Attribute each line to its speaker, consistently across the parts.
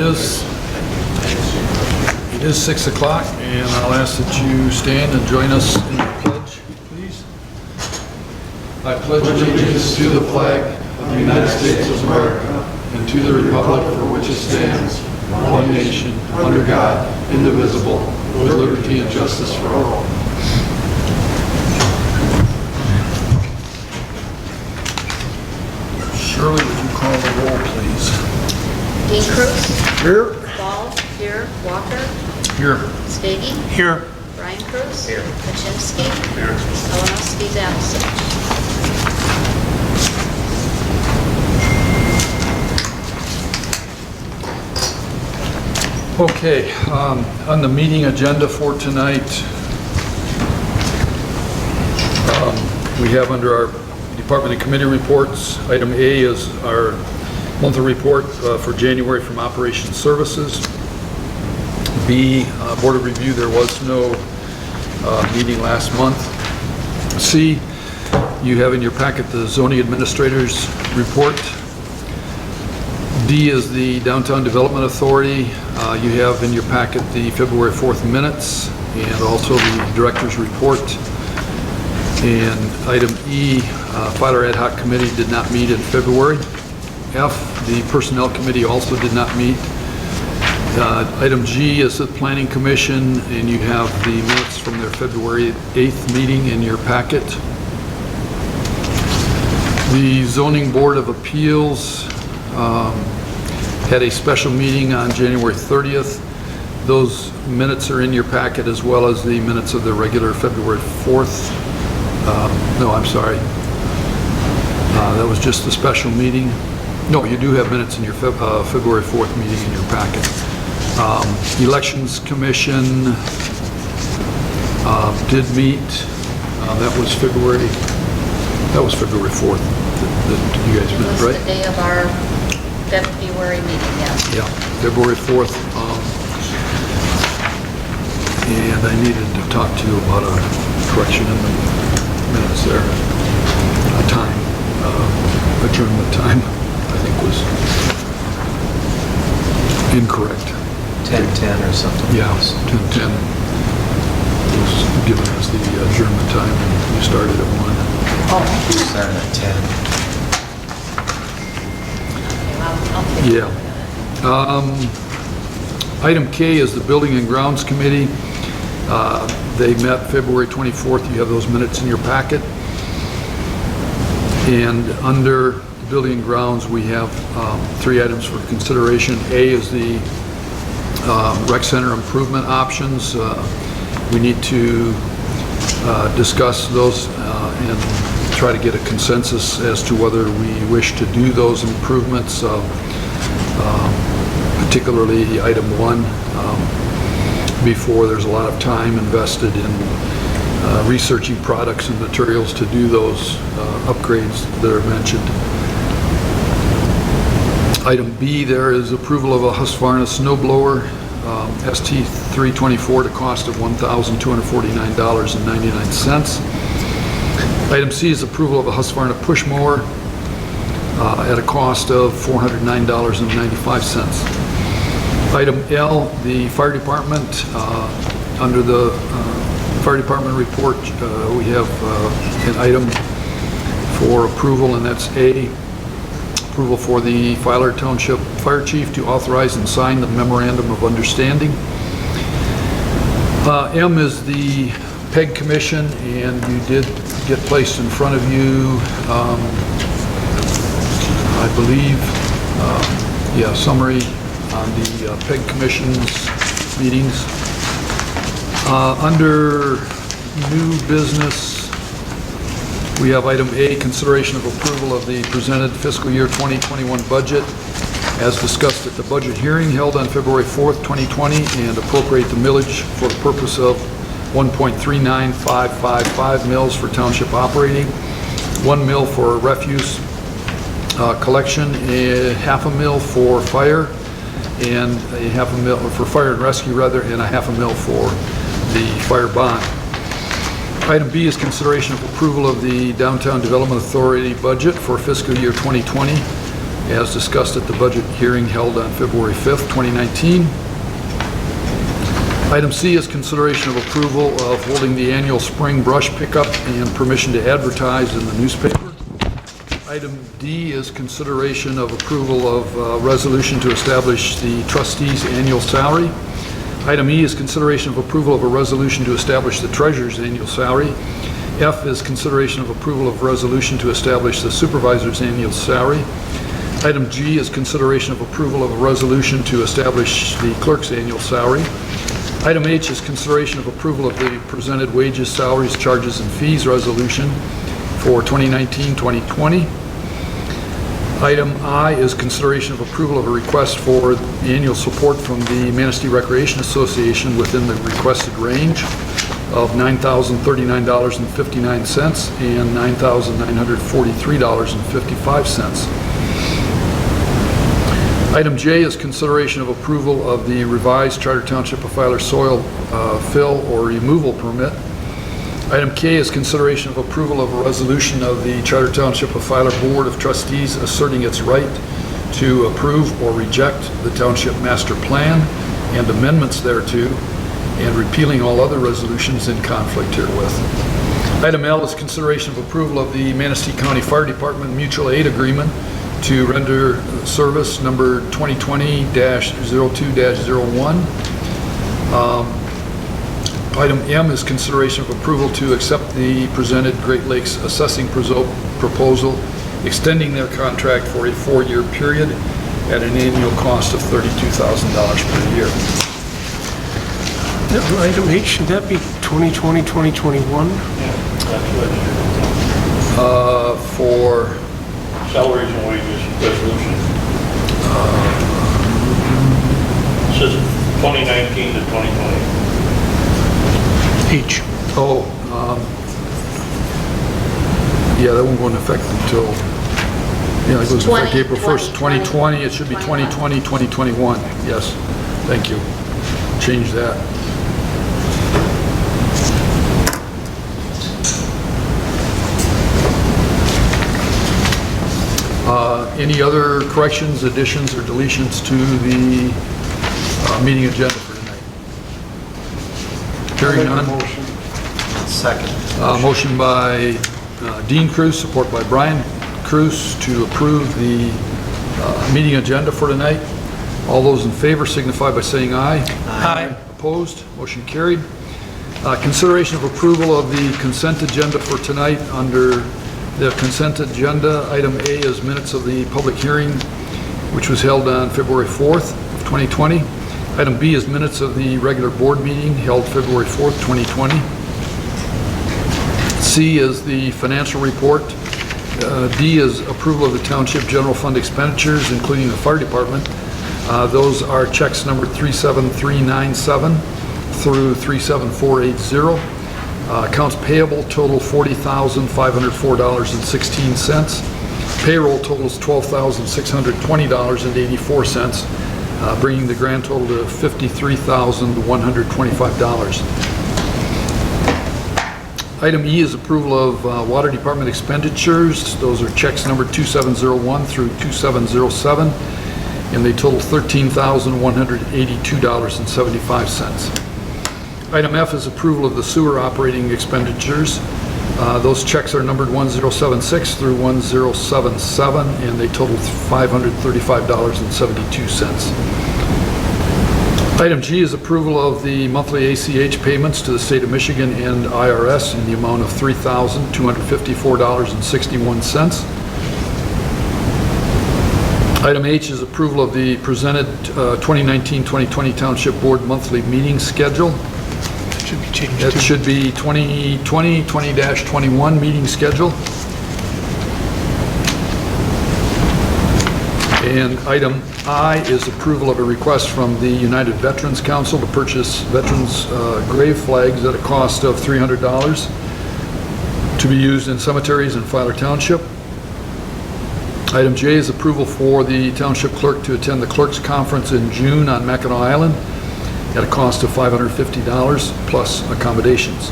Speaker 1: It is 6 o'clock, and I'll ask that you stand and join us in the pledge, please. I pledge allegiance to the flag of the United States of America and to the republic for which it stands, one nation, under God, indivisible, with liberty and justice for all. Shirley, would you call the roll, please?
Speaker 2: Dean Cruz.
Speaker 1: Here.
Speaker 2: Ball. Here. Walker.
Speaker 1: Here.
Speaker 2: Stady.
Speaker 1: Here.
Speaker 2: Brian Cruz.
Speaker 3: Here.
Speaker 2: Kaczynski.
Speaker 3: Here.
Speaker 2: Kalinowski's absent.
Speaker 1: Okay, on the meeting agenda for tonight, we have under our department and committee reports, item A is our monthly report for January from Operations Services. B, Board of Review, there was no meeting last month. C, you have in your packet the zoning administrator's report. D is the Downtown Development Authority. You have in your packet the February 4th minutes and also the director's report. And item E, Filer Ad Hoc Committee did not meet in February. F, the Personnel Committee also did not meet. Item G is the Planning Commission, and you have the minutes from their February 8th meeting in your packet. The Zoning Board of Appeals had a special meeting on January 30th. Those minutes are in your packet, as well as the minutes of the regular February 4th. No, I'm sorry. That was just the special meeting. No, you do have minutes in your February 4th meeting in your packet. Elections Commission did meet. That was February 4th that you guys met, right?
Speaker 2: It was the day of our February meeting, yes.
Speaker 1: Yeah, February 4th. And I needed to talk to you about a correction in the minutes there. Adjournment time, I think, was incorrect.
Speaker 3: 10:10 or something.
Speaker 1: Yeah, 10:10 was given as the adjournment time, and you started at 1.
Speaker 2: Oh.
Speaker 3: We started at 10.
Speaker 2: I'll take
Speaker 1: Yeah. Item K is the Building and Grounds Committee. They met February 24th. You have those minutes in your packet. And under the Building and Grounds, we have 3 items for consideration. A is the rec center improvement options. We need to discuss those and try to get a consensus as to whether we wish to do those improvements, particularly item 1, before there's a lot of time invested in researching products and materials to do those upgrades that are mentioned. Item B, there is approval of a Husqvarna snow blower, ST324, at a cost of $1,249.99. Item C is approval of a Husqvarna push mower at a cost of $409.95. Item L, the fire department. Under the fire department report, we have an item for approval, and that's A, approval for the Filer Township Fire Chief to authorize and sign the Memorandum of Understanding. M is the PEG Commission, and you did get placed in front of you, I believe, summary on the PEG Commission's meetings. Under new business, we have item A, consideration of approval of the presented fiscal year 2021 budget as discussed at the budget hearing held on February 4th, 2020, and appropriate the millage for the purpose of 1.39555 mills for township operating, 1 mill for refuse collection, a half a mill for fire, and a half a mill for fire and rescue rather, and a half a mill for the fire bond. Item B is consideration of approval of the Downtown Development Authority budget for fiscal year 2020. as discussed at the budget hearing held on February 5th, 2019. Item C is consideration of approval of holding the annual spring brush pickup and permission to advertise in the newspaper. Item D is consideration of approval of resolution to establish the trustees' annual salary. Item E is consideration of approval of a resolution to establish the treasurer's annual salary. F is consideration of approval of resolution to establish the supervisor's annual salary. Item G is consideration of approval of a resolution to establish the clerk's annual salary. Item H is consideration of approval of the presented wages, salaries, charges, and fees resolution for 2019-2020. Item I is consideration of approval of a request for annual support from the Manistee Recreation Association within the requested range of $9,039.59 and $9,943.55. Item J is consideration of approval of the revised Charter Township of Filer soil fill or removal permit. Item K is consideration of approval of a resolution of the Charter Township of Filer Board of Trustees asserting its right to approve or reject the Township Master Plan and amendments thereto, and repealing all other resolutions in conflict herewith. Item L is consideration of approval of the Manistee County Fire Department Mutual Aid Agreement to render service number 2020-02-01. Item M is consideration of approval to accept the presented Great Lakes assessing proposal, extending their contract for a 4-year period at an annual cost of $32,000 per year.
Speaker 4: Item H, should that be 2020, 2021?
Speaker 1: For
Speaker 5: Salaries and wages resolution. It says 2019 to 2020.
Speaker 4: H.
Speaker 1: Yeah, that won't go into effect until, yeah, it goes into effect
Speaker 2: 20,
Speaker 1: April 1st, 2020. It should be 2020, 2021. Yes, thank you. Change that. Any other corrections, additions, or deletions to the meeting agenda for tonight? Hearing none.
Speaker 3: Second.
Speaker 1: Motion by Dean Cruz, support by Brian Cruz to approve the meeting agenda for tonight. All those in favor signify by saying aye.
Speaker 4: Aye.
Speaker 1: Opposed? Motion carried. Consideration of approval of the consent agenda for tonight. Under the consent agenda, item A is minutes of the public hearing, which was held on February 4th of 2020. Item B is minutes of the regular board meeting held February 4th, 2020. C is the financial report. D is approval of the Township General Fund expenditures, including the fire department. Those are checks number 37397 through 37480. Accounts payable total $40,504.16. Payroll totals $12,620.84, bringing the grand total to $53,125. Item E is approval of Water Department expenditures. Those are checks number 2701 through 2707, and they total $13,182.75. Item F is approval of the sewer operating expenditures. Those checks are numbered 1076 through 1077, and they total $535.72. Item G is approval of the monthly ACH payments to the state of Michigan and IRS in the amount of $3,254.61. Item H is approval of the presented 2019-2020 Township Board monthly meeting schedule.
Speaker 4: Should be changed
Speaker 1: That
Speaker 4: to
Speaker 1: should be 2020-20-21 meeting schedule. And item I is approval of a request from the United Veterans Council to purchase veterans grave flags at a cost of $300 to be used in cemeteries in Filer Township. Item J is approval for the township clerk to attend the clerks conference in June on Mackinac Island at a cost of $550 plus accommodations.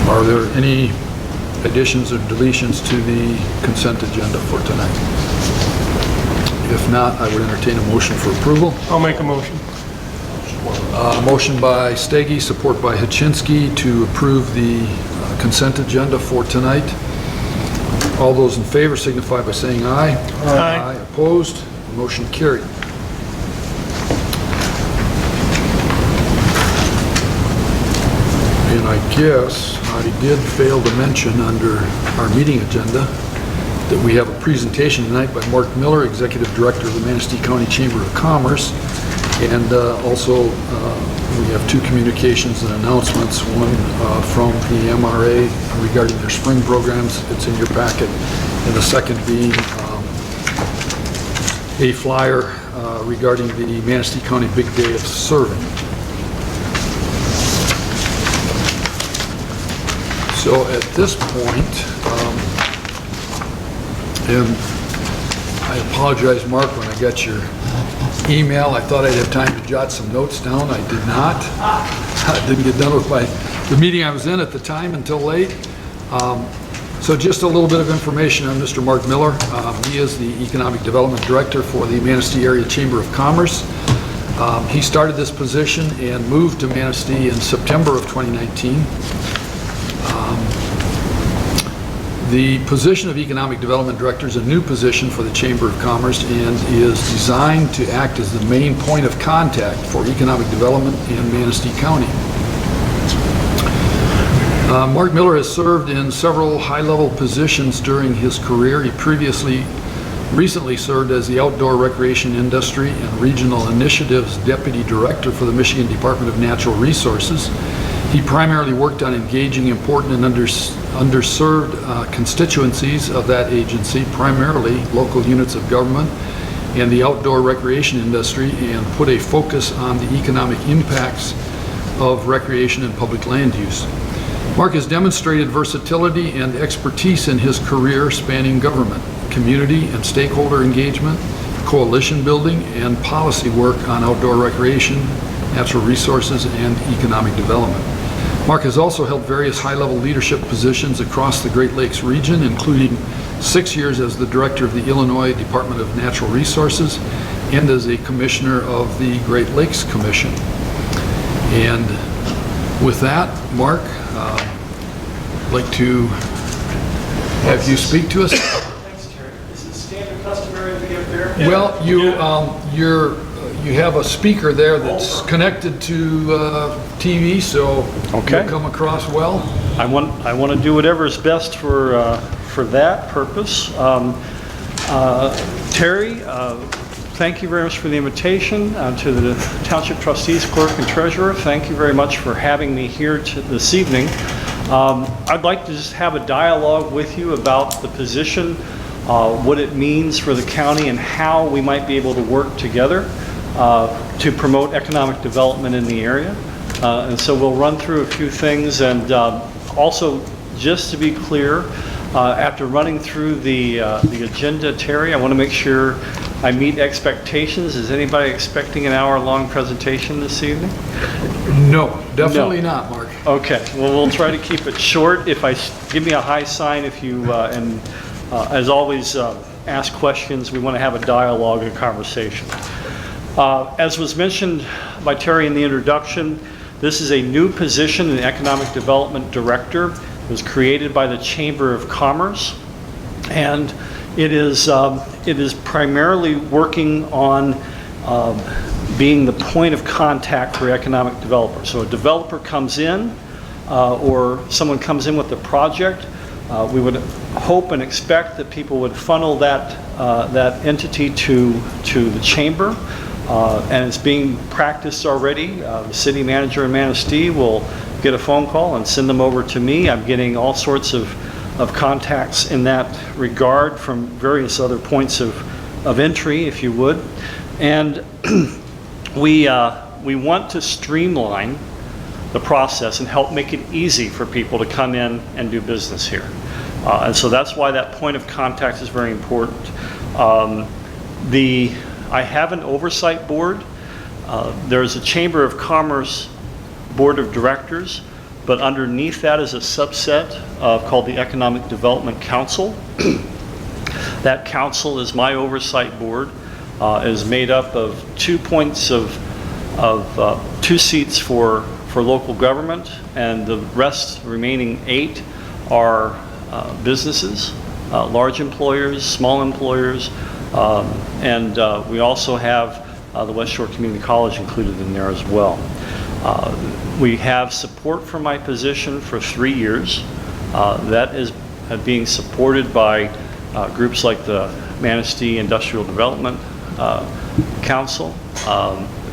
Speaker 1: Are there any additions or deletions to the consent agenda for tonight? If not, I would entertain a motion for approval.
Speaker 4: I'll make a motion.
Speaker 1: Motion by Steggy, support by Hachinsky to approve the consent agenda for tonight. All those in favor signify by saying aye.
Speaker 4: Aye.
Speaker 1: Opposed? Motion carried. And I guess I did fail to mention under our meeting agenda that we have a presentation tonight by Mark Miller, Executive Director of the Manistee County Chamber of Commerce. And also, we have two communications and announcements, one from the MRA regarding their spring programs. It's in your packet. And the second being a flyer regarding the Manistee County Big Day of Serving. So at this point, and I apologize, Mark, when I got your email, I thought I'd have time to jot some notes down. I did not. I didn't get done with the meeting I was in at the time until late. So just a little bit of information on Mr. Mark Miller. He is the Economic Development Director for the Manistee Area Chamber of Commerce. He started this position and moved to Manistee in September of 2019. The position of Economic Development Director is a new position for the Chamber of Commerce and is designed to act as the main point of contact for economic development in Manistee County. Mark Miller has served in several high-level positions during his career. He recently served as the Outdoor Recreation Industry and Regional Initiatives Deputy Director for the Michigan Department of Natural Resources. He primarily worked on engaging important and underserved constituencies of that agency, primarily local units of government and the outdoor recreation industry, and put a focus on the economic impacts of recreation and public land use. Mark has demonstrated versatility and expertise in his career spanning government, community and stakeholder engagement, coalition building, and policy work on outdoor recreation, natural resources, and economic development. Mark has also held various high-level leadership positions across the Great Lakes region, including 6 years as the director of the Illinois Department of Natural Resources and as a commissioner of the Great Lakes Commission. And with that, Mark, I'd like to have you speak to us.
Speaker 6: Thanks, Terry. Is it standard customary to get there?
Speaker 1: Well, you have a speaker there that's connected to TV, so
Speaker 6: Okay.
Speaker 1: you'll come across well.
Speaker 6: I want to do whatever is best for that purpose. Terry, thank you very much for the invitation. To the Township Trustees, Clerk, and Treasurer, thank you very much for having me here this evening. I'd like to just have a dialogue with you about the position, what it means for the county, and how we might be able to work together to promote economic development in the area. And so we'll run through a few things, and also, just to be clear, after running through the agenda, Terry, I want to make sure I meet expectations. Is anybody expecting an hour-long presentation this evening?
Speaker 1: No, definitely not, Mark.
Speaker 6: Okay, well, we'll try to keep it short. Give me a high sign if you, and as always, ask questions. We want to have a dialogue and conversation. As was mentioned by Terry in the introduction, this is a new position, an Economic Development Director. It was created by the Chamber of Commerce, and it is primarily working on being the point of contact for economic developers. So a developer comes in, or someone comes in with a project, we would hope and expect that people would funnel that entity to the chamber. And it's being practiced already. The city manager in Manistee will get a phone call and send them over to me. I'm getting all sorts of contacts in that regard from various other points of entry, if you would. And we want to streamline the process and help make it easy for people to come in and do business here. And so that's why that point of contact is very important. I have an oversight board. There's a Chamber of Commerce Board of Directors. but underneath that is a subset called the Economic Development Council. That council is my oversight board, is made up of 2 points of 2 seats for local government, and the remaining 8 are businesses, large employers, small employers, and we also have the West Shore Community College included in there as well. We have support for my position for 3 years. That is being supported by groups like the Manistee Industrial Development Council,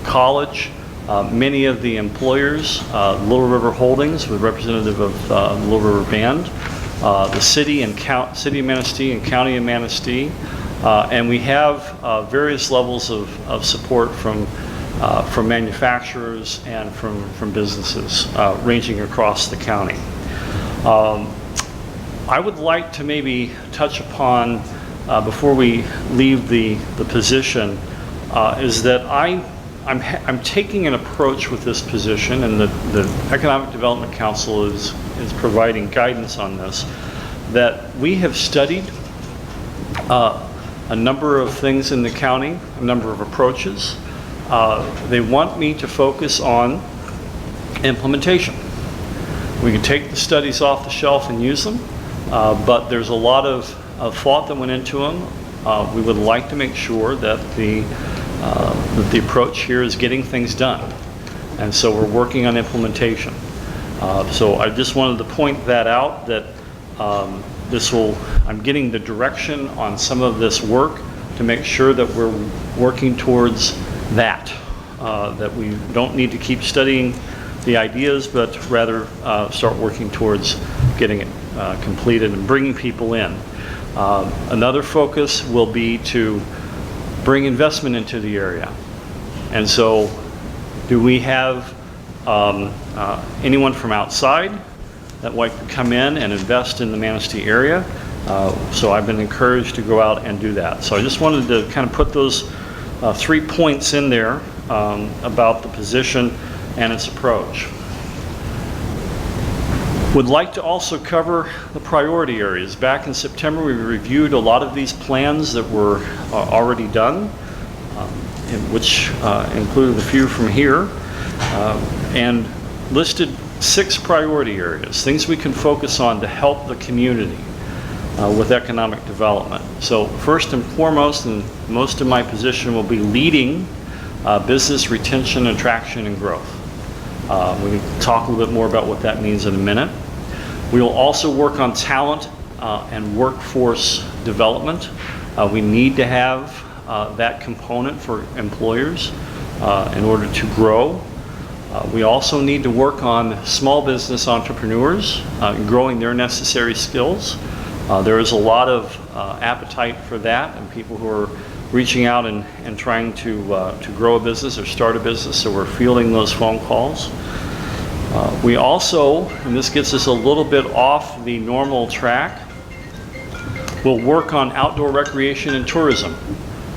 Speaker 6: college, many of the employers, Little River Holdings with representative of Little River Band, the city of Manistee and county of Manistee, and we have various levels of support from manufacturers and from businesses ranging across the county. I would like to maybe touch upon, before we leave the position, is that I'm taking an approach with this position, and the Economic Development Council is providing guidance on this, that we have studied a number of things in the county, a number of approaches. They want me to focus on implementation. We can take the studies off the shelf and use them, but there's a lot of thought that went into them. We would like to make sure that the approach here is getting things done, and so we're working on implementation. So I just wanted to point that out, that I'm getting the direction on some of this work to make sure that we're working towards that we don't need to keep studying the ideas, but rather start working towards getting it completed and bringing people in. Another focus will be to bring investment into the area. And so, do we have anyone from outside that might come in and invest in the Manistee area? So I've been encouraged to go out and do that. So I just wanted to kind of put those 3 points in there about the position and its approach. Would like to also cover the priority areas. Back in September, we reviewed a lot of these plans that were already done, which included a few from here, and listed 6 priority areas, things we can focus on to help the community with economic development. So first and foremost, and most of my position will be leading business retention, attraction, and growth. We can talk a little bit more about what that means in a minute. We will also work on talent and workforce development. We need to have that component for employers in order to grow. We also need to work on small business entrepreneurs, growing their necessary skills. There is a lot of appetite for that, and people who are reaching out and trying to grow a business or start a business, so we're fielding those phone calls. We also, and this gets us a little bit off the normal track, we'll work on outdoor recreation and tourism.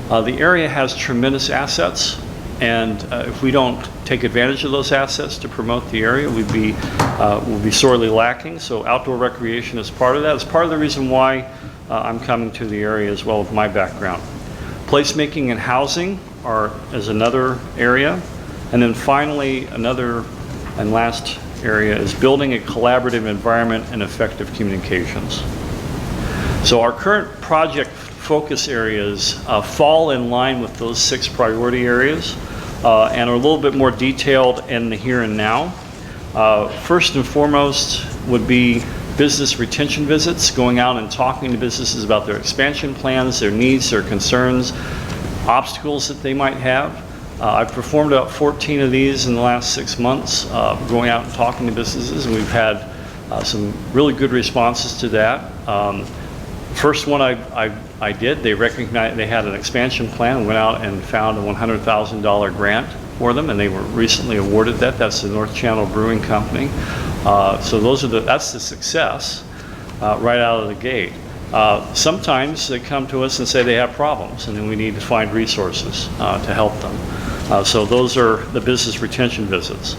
Speaker 6: The area has tremendous assets, and if we don't take advantage of those assets to promote the area, we'll be sorely lacking. So outdoor recreation is part of that. It's part of the reason why I'm coming to the area as well with my background. Placemaking and housing is another area. And then finally, another and last area is building a collaborative environment and effective communications. So our current project focus areas fall in line with those 6 priority areas and are a little bit more detailed in the here and now. First and foremost would be business retention visits, going out and talking to businesses about their expansion plans, their needs, their concerns, obstacles that they might have. I've performed about 14 of these in the last 6 months, going out and talking to businesses, and we've had some really good responses to that. First one I did, they recognized they had an expansion plan and went out and found a $100,000 grant for them, and they were recently awarded that. That's the North Channel Brewing Company. So that's the success right out of the gate. Sometimes they come to us and say they have problems, and then we need to find resources to help them. So those are the business retention visits.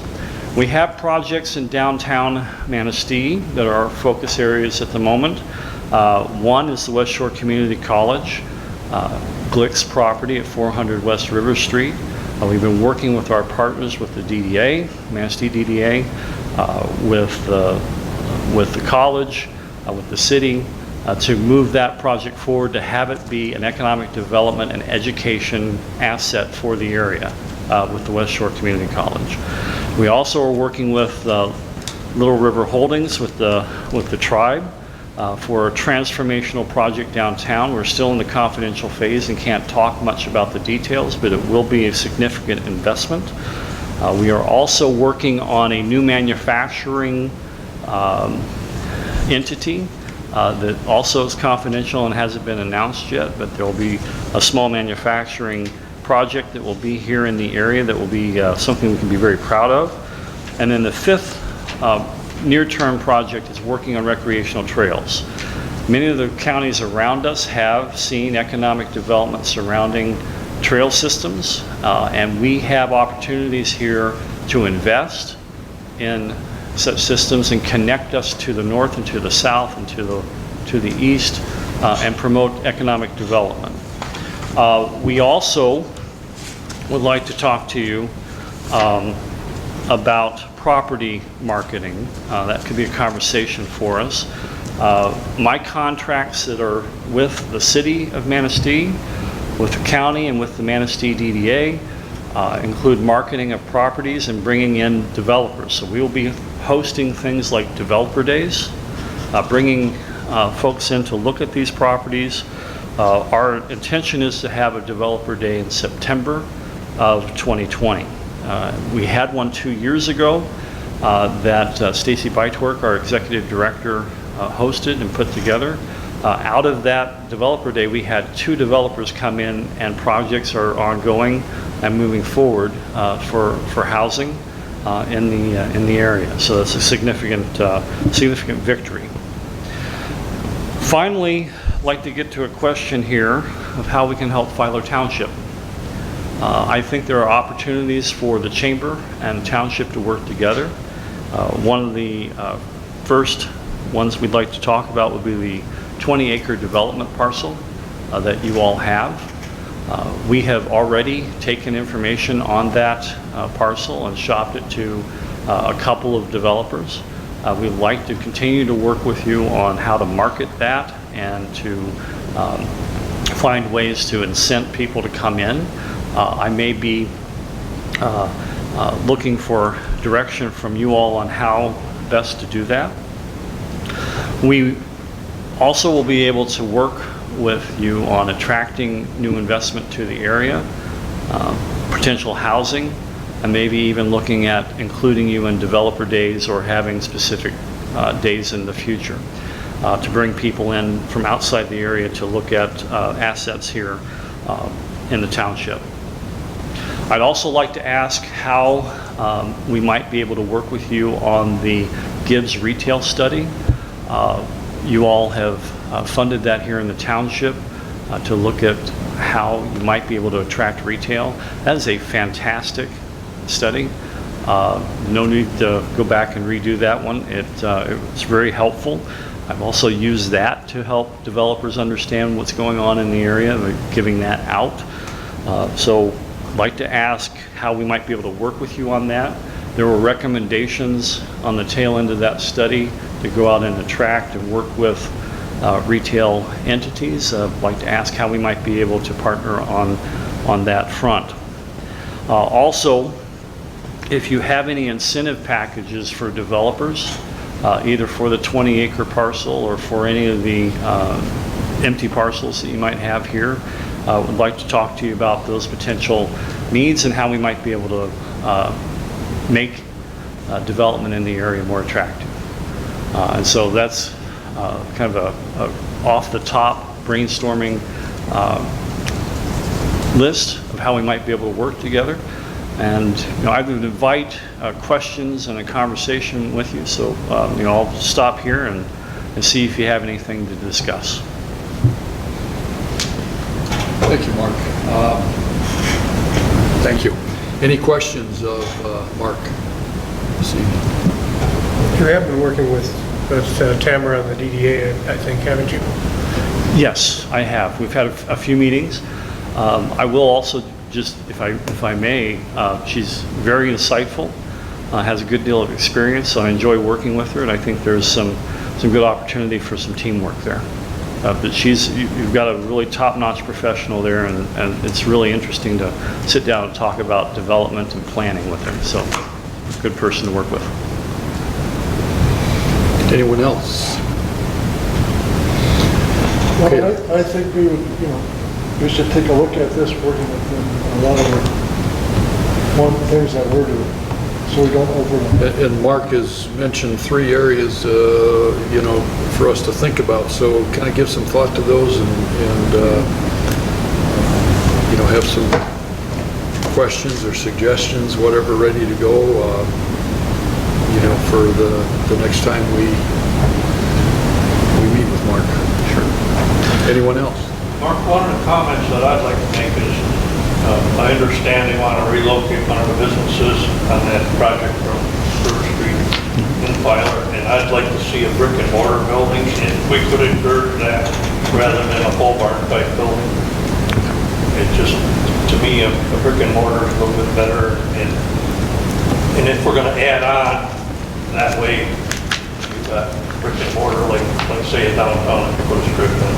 Speaker 6: We have projects in downtown Manistee that are our focus areas at the moment. One is the West Shore Community College, Glick's property at 400 West River Street. We've been working with our partners with the DDA, Manistee DDA, with the college, with the city, to move that project forward, to have it be an economic development and education asset for the area with the West Shore Community College. We also are working with Little River Holdings with the tribe for a transformational project downtown. We're still in the confidential phase and can't talk much about the details, but it will be a significant investment. We are also working on a new manufacturing entity that also is confidential and hasn't been announced yet, but there will be a small manufacturing project that will be here in the area that will be something we can be very proud of. And then the fifth near-term project is working on recreational trails. Many of the counties around us have seen economic development surrounding trail systems, and we have opportunities here to invest in such systems and connect us to the north and to the south and to the east and promote economic development. We also would like to talk to you about property marketing. That could be a conversation for us. My contracts that are with the city of Manistee, with the county, and with the Manistee DDA include marketing of properties and bringing in developers. So we will be hosting things like developer days, bringing folks in to look at these properties. Our intention is to have a developer day in September of 2020. We had one 2 years ago that Stacy Bytwork, our executive director, hosted and put together. Out of that developer day, we had 2 developers come in, and projects are ongoing and moving forward for housing in the area. So that's a significant victory. Finally, I'd like to get to a question here of how we can help Filer Township. I think there are opportunities for the Chamber and Township to work together. One of the first ones we'd like to talk about would be the 20-acre development parcel that you all have. We have already taken information on that parcel and shopped it to a couple of developers. We'd like to continue to work with you on how to market that and to find ways to incent people to come in. I may be looking for direction from you all on how best to do that. We also will be able to work with you on attracting new investment to the area, potential housing, and maybe even looking at including you in developer days or having specific days in the future to bring people in from outside the area to look at assets here in the township. I'd also like to ask how we might be able to work with you on the Gibbs retail study. You all have funded that here in the township to look at how you might be able to attract retail. That is a fantastic study. No need to go back and redo that one. It's very helpful. I've also used that to help developers understand what's going on in the area, giving that out. So I'd like to ask how we might be able to work with you on that. There were recommendations on the tail end of that study to go out and attract and work with retail entities. I'd like to ask how we might be able to partner on that front. Also, if you have any incentive packages for developers, either for the 20-acre parcel or for any of the empty parcels that you might have here, would like to talk to you about those potential needs and how we might be able to make development in the area more attractive. And so that's kind of a off-the-top brainstorming list of how we might be able to work together. And I would invite questions and a conversation with you. So I'll stop here and see if you have anything to discuss.
Speaker 1: Thank you, Mark. Thank you. Any questions of Mark? this evening.
Speaker 4: You have been working with Tamara on the DDA, I think, haven't you?
Speaker 6: Yes, I have. We've had a few meetings. I will also just, if I may, she's very insightful, has a good deal of experience, so I enjoy working with her, and I think there's some good opportunity for some teamwork there. But you've got a really top-notch professional there, and it's really interesting to sit down and talk about development and planning with her. So, good person to work with.
Speaker 1: Anyone else?
Speaker 7: Well, I think we would, we should take a look at this, working with them, a lot of the things that we're doing, so we don't overlap.
Speaker 1: And Mark has mentioned 3 areas, for us to think about, so kind of give some thought to those and have some questions or suggestions, whatever, ready to go, for the next time we meet with Mark. Sure. Anyone else?
Speaker 5: Mark, one of the comments that I'd like to make is, I understand they want to relocate one of the businesses on that project from First Street in Filer, and I'd like to see a brick and mortar building, and we could encourage that rather than a pole barn type building. It just, to me, a brick and mortar is a little bit better, and if we're going to add on that way, we've got brick and mortar, like say in downtown, if you put a strip in.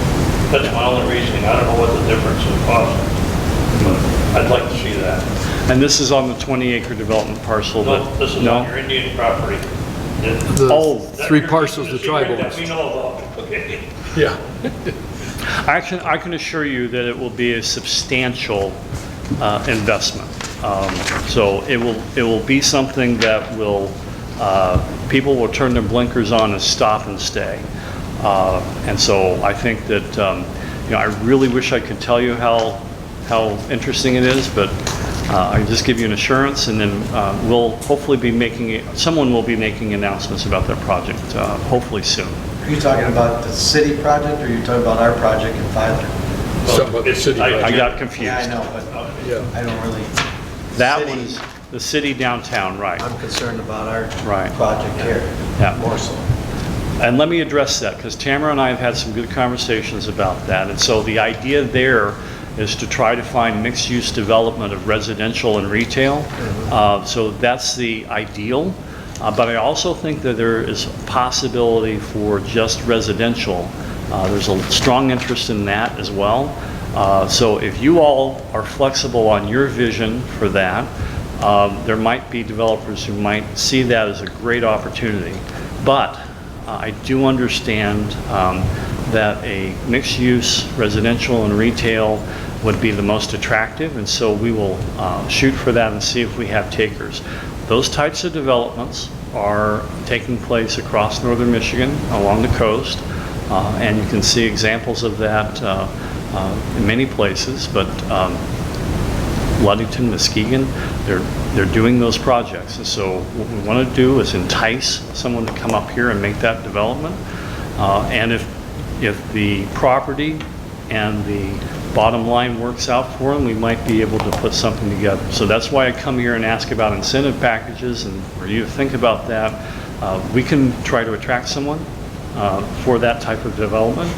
Speaker 5: That's my only reasoning. I don't know what the difference in cost is, but I'd like to see that.
Speaker 6: And this is on the 20-acre development parcel?
Speaker 5: No, this is on your Indian property.
Speaker 1: The 3 parcels the tribe
Speaker 5: That
Speaker 1: owns.
Speaker 5: we know about, okay?
Speaker 1: Yeah.
Speaker 6: I can assure you that it will be a substantial investment. So it will be something that will, people will turn their blinkers on and stop and stay. And so I think that, I really wish I could tell you how interesting it is, but I just give you an assurance, and then we'll hopefully be someone will be making announcements about that project, hopefully soon.
Speaker 3: Are you talking about the city project, or are you talking about our project in Filer?
Speaker 1: Something about the city.
Speaker 6: I got confused.
Speaker 3: Yeah, I know, but
Speaker 1: Yeah.
Speaker 3: I don't really.
Speaker 6: That
Speaker 3: City,
Speaker 6: one's the city downtown, right?
Speaker 3: I'm concerned about our
Speaker 6: Right.
Speaker 3: project here,
Speaker 6: Yeah.
Speaker 3: more so.
Speaker 6: And let me address that, because Tamara and I have had some good conversations about that. And so the idea there is to try to find mixed-use development of residential and retail. So that's the ideal. But I also think that there is a possibility for just residential. There's a strong interest in that as well. So if you all are flexible on your vision for that, there might be developers who might see that as a great opportunity. But I do understand that a mixed-use residential and retail would be the most attractive, and so we will shoot for that and see if we have takers. Those types of developments are taking place across northern Michigan along the coast, and you can see examples of that in many places, but Ludington, Muskegon, they're doing those projects. And so what we want to do is entice someone to come up here and make that development. And if the property and the bottom line works out for them, we might be able to put something together. So that's why I come here and ask about incentive packages and for you to think about that. We can try to attract someone for that type of development.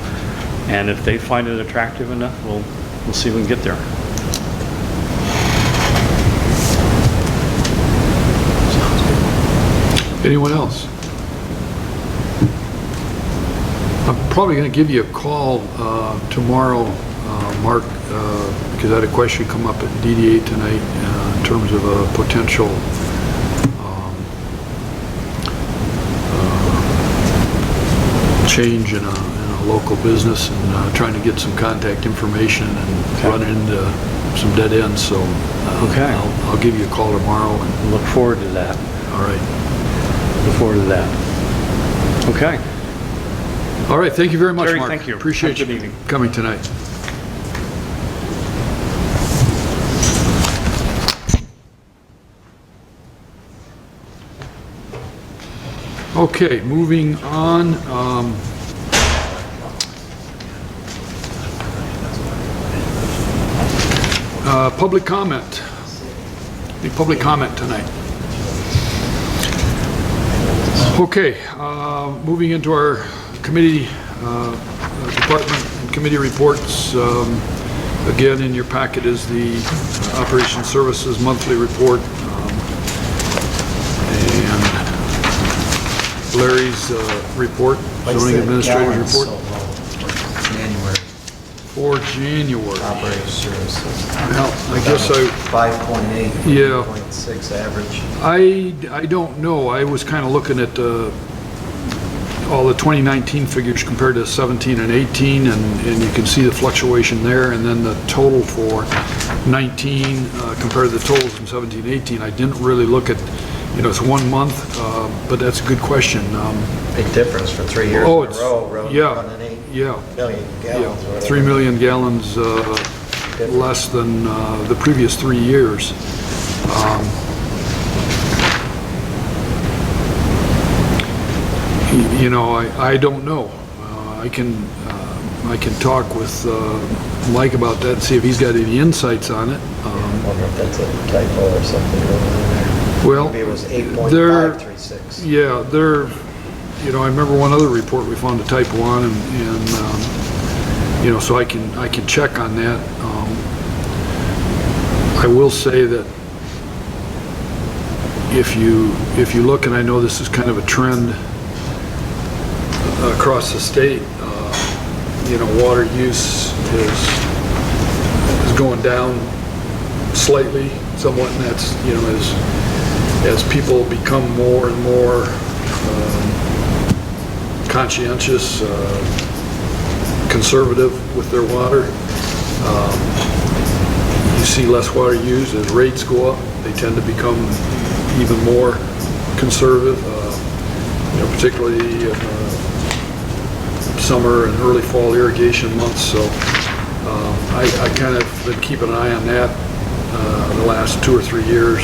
Speaker 6: And if they find it attractive enough, we'll see if we can get there.
Speaker 1: Anyone else? I'm probably going to give you a call tomorrow, Mark, because I had a question come up at DDA tonight in terms of a potential change in a local business, and trying to get some contact information and run into some dead ends. So
Speaker 6: Okay.
Speaker 1: I'll give you a call tomorrow. And
Speaker 6: Look forward to that.
Speaker 1: all right.
Speaker 6: Look forward to that. Okay.
Speaker 1: All right, thank you very much,
Speaker 6: Terry,
Speaker 1: Mark.
Speaker 6: thank you.
Speaker 1: Appreciate
Speaker 6: Have a good
Speaker 1: you
Speaker 6: evening.
Speaker 1: coming tonight. Okay, moving on. Public comment. Any public comment tonight? Okay, moving into our committee, department and committee reports. Again, in your packet is the Operation Services Monthly Report. And Larry's report, zoning administrator's report.
Speaker 3: January
Speaker 1: For January.
Speaker 3: operating services.
Speaker 1: Well, I guess
Speaker 3: 5.8,
Speaker 1: Yeah.
Speaker 3: 5.6 average.
Speaker 1: I don't know. I was kind of looking at all the 2019 figures compared to 17 and 18, and you can see the fluctuation there, and then the total for 19 compared to the totals in 17, 18. I didn't really look at, it's 1 month, but that's a good question.
Speaker 3: Big difference for 3 years in a
Speaker 1: Oh,
Speaker 3: row,
Speaker 1: yeah,
Speaker 3: running 8
Speaker 1: yeah,
Speaker 3: million
Speaker 1: yeah,
Speaker 3: gallons. or whatever.
Speaker 1: 3 million gallons less than the previous 3 years. I don't know. I can talk with Mike about that and see if he's got any insights on it.
Speaker 3: I wonder if that's a typo or something over there.
Speaker 1: Well,
Speaker 3: Maybe it was
Speaker 1: there-
Speaker 3: 8.536.
Speaker 1: Yeah, I remember one other report we found a typo on, and so I can check on that. I will say that if you look, and I know this is kind of a trend across the state, water use is going down slightly, somewhat, and that's, as people become more and more conscientious, conservative with their water, you see less water used. As rates go up, they tend to become even more conservative, particularly in summer and early fall irrigation months. So I kind of been keeping an eye on that the last 2 or 3 years,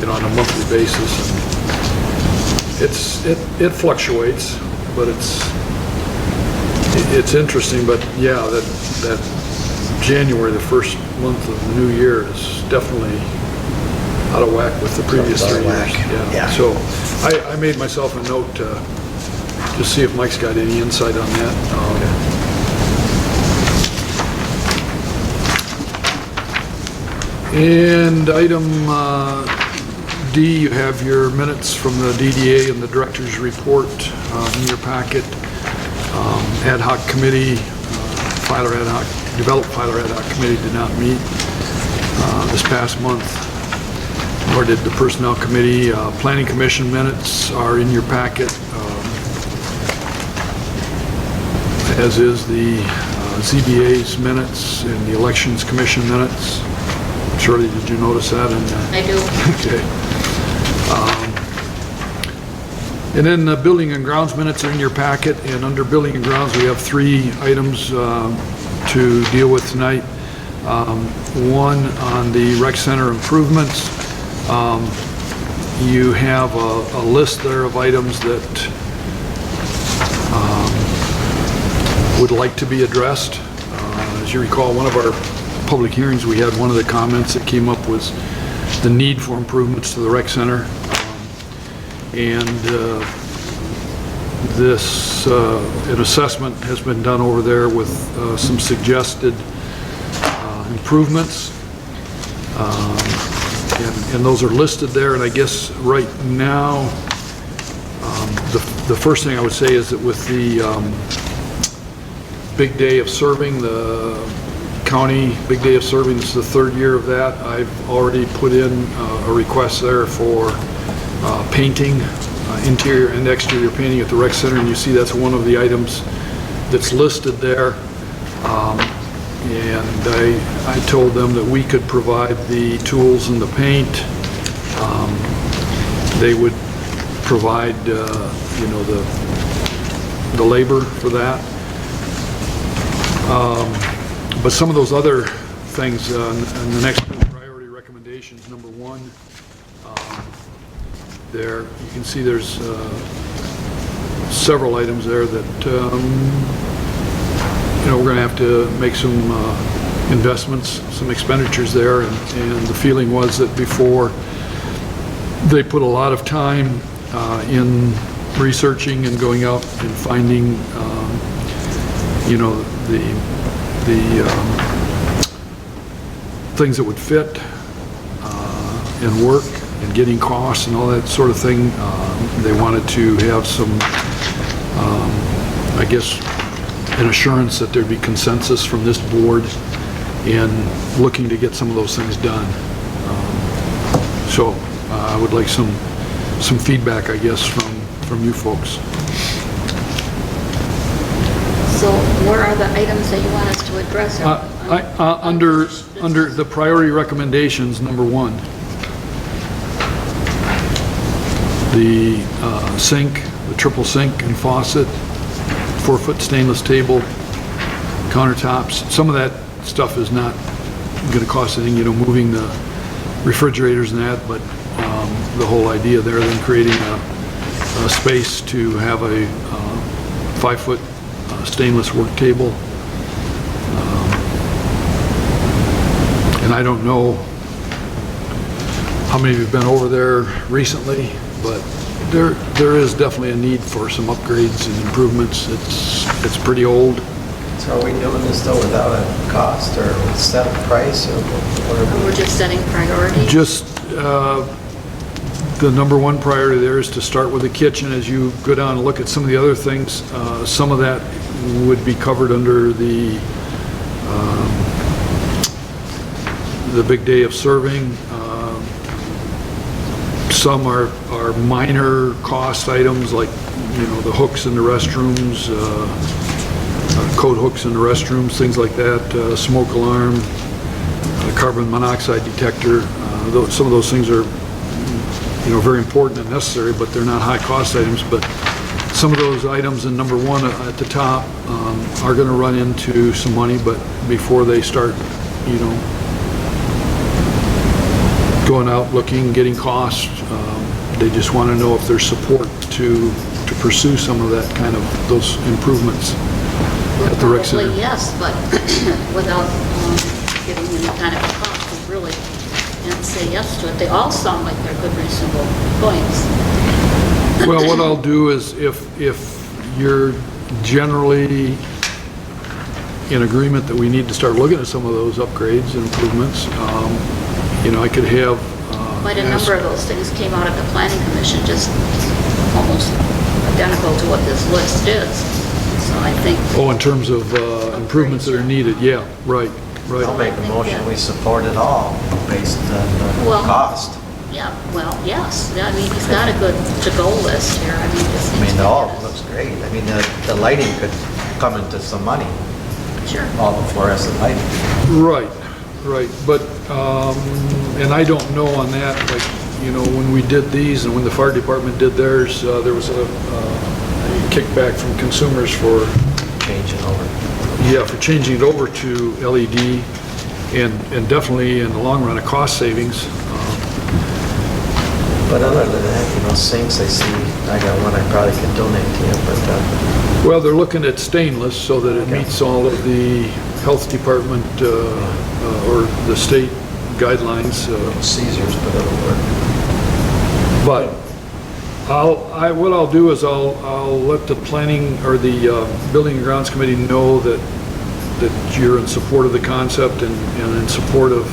Speaker 1: on a monthly basis. And it fluctuates, but it's interesting. But yeah, that January, the first month of the new year, is definitely out of whack with the previous 3 years.
Speaker 3: Yeah.
Speaker 1: So I made myself a note to just see if Mike's got any insight on that. And item D, you have your minutes from the DDA and the director's report in your packet. Ad hoc committee, developed filer ad hoc committee did not meet this past month, nor did the personnel committee. Planning commission minutes are in your packet, as is the ZBA's minutes and the elections commission minutes. Shirley, did you notice that?
Speaker 2: I do.
Speaker 1: Okay. And then the building and grounds minutes are in your packet, and under building and grounds, we have 3 items to deal with tonight. One on the rec center improvements. You have a list there of items that would like to be addressed. As you recall, one of our public hearings, we had one of the comments that came up was the need for improvements to the rec center. An assessment has been done over there with some suggested improvements. And those are listed there, and I guess right now, the first thing I would say is that with the Big Day of Serving, the county Big Day of Serving, this is the 3rd year of that. I've already put in a request there for painting, interior and exterior painting at the rec center, and you see that's one of the items that's listed there. And I told them that we could provide the tools and the paint. They would provide, the labor for that. But some of those other things, and the next priority recommendations, number 1, there you can see there's several items there that we're going to have to make some investments, some expenditures there, and the feeling was that before they put a lot of time in researching and going out and finding, you know, the things that would fit and work, and getting costs and all that sort of thing. They wanted to have some, I guess, an assurance that there'd be consensus from this board in looking to get some of those things done. So I would like some feedback, I guess, from you folks.
Speaker 2: So where are the items that you want us to address?
Speaker 1: Under the priority recommendations, number 1, the sink, the triple sink and faucet, 4-foot stainless table, countertops. Some of that stuff is not going to cost anything, you know, moving the refrigerators and that, but the whole idea there, then creating a space to have a 5-foot stainless work table. And I don't know how many of you have been over there recently, but there is definitely a need for some upgrades and improvements. It's pretty old.
Speaker 3: So are we doing this though without a cost or set a price or what are we?
Speaker 2: We're just setting priorities?
Speaker 1: Just the number 1 priority there is to start with the kitchen. As you go down and look at some of the other things, some of that would be covered under the big day of serving. Some are minor cost items, like, you know, the hooks in the restrooms, coat hooks in the restrooms, things like that, smoke alarm, carbon monoxide detector. Some of those things are, you know, very important and necessary, but they're not high cost items. But some of those items in number 1 at the top are going to run into some money, but before they start, you know, going out looking, getting costs, they just want to know if there's support to pursue some of that kind of, those improvements at the rec center.
Speaker 2: Probably yes, but without giving any kind of a cost, we really can't say yes to it. They all sound like they're good, reasonable points.
Speaker 1: Well, what I'll do is, if you're generally in agreement that we need to start looking at some of those upgrades and improvements, you know, I could have...
Speaker 2: Quite a number of those things came out of the planning commission, just almost identical to what this list is. So I think...
Speaker 1: Oh, in terms of improvements that are needed, yeah, right.
Speaker 3: I'll make a motion, we support it all based on the
Speaker 2: Well,
Speaker 3: cost.
Speaker 2: Yeah, well, yes. I mean, he's got a good to-go list here. I mean, this
Speaker 3: I mean, it all looks great. I mean, the lighting could come into some money,
Speaker 2: Sure.
Speaker 3: all the fluorescent lighting.
Speaker 1: Right, but, and I don't know on that, like, you know, when we did these and when the fire department did theirs, there was a kickback from consumers for...
Speaker 3: Changing over.
Speaker 1: Yeah, for changing it over to LED, and definitely in the long run, a cost savings.
Speaker 3: But other than that, you know, sinks, I see, I got one I probably could donate to you, but,
Speaker 1: Well, they're looking at stainless so that it meets all of the health department or the state guidelines.
Speaker 3: Caesar's, but it'll work.
Speaker 1: But what I'll do is I'll let the planning or the Building and Grounds Committee know that you're in support of the concept and in support of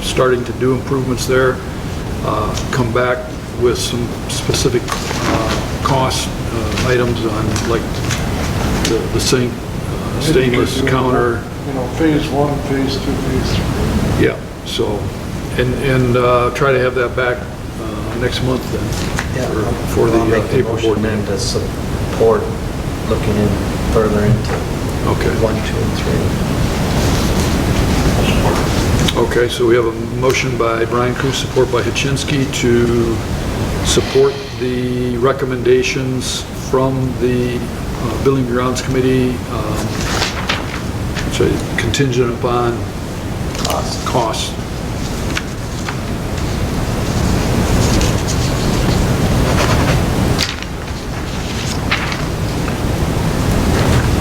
Speaker 1: starting to do improvements there. Come back with some specific cost items on, like, the sink, stainless counter.
Speaker 7: You know, phase 1, phase 2, phase 3.
Speaker 1: Yeah, so, and try to have that back next month then, for
Speaker 3: I'll
Speaker 1: the
Speaker 3: make the
Speaker 1: April board
Speaker 3: motion then
Speaker 1: meeting.
Speaker 3: to support looking in further into
Speaker 1: Okay.
Speaker 3: 1, 2, and 3.
Speaker 1: Okay, so we have a motion by Brian Cruz, support by Hachinsky, to support the recommendations from the Building and Grounds Committee, so contingent upon cost.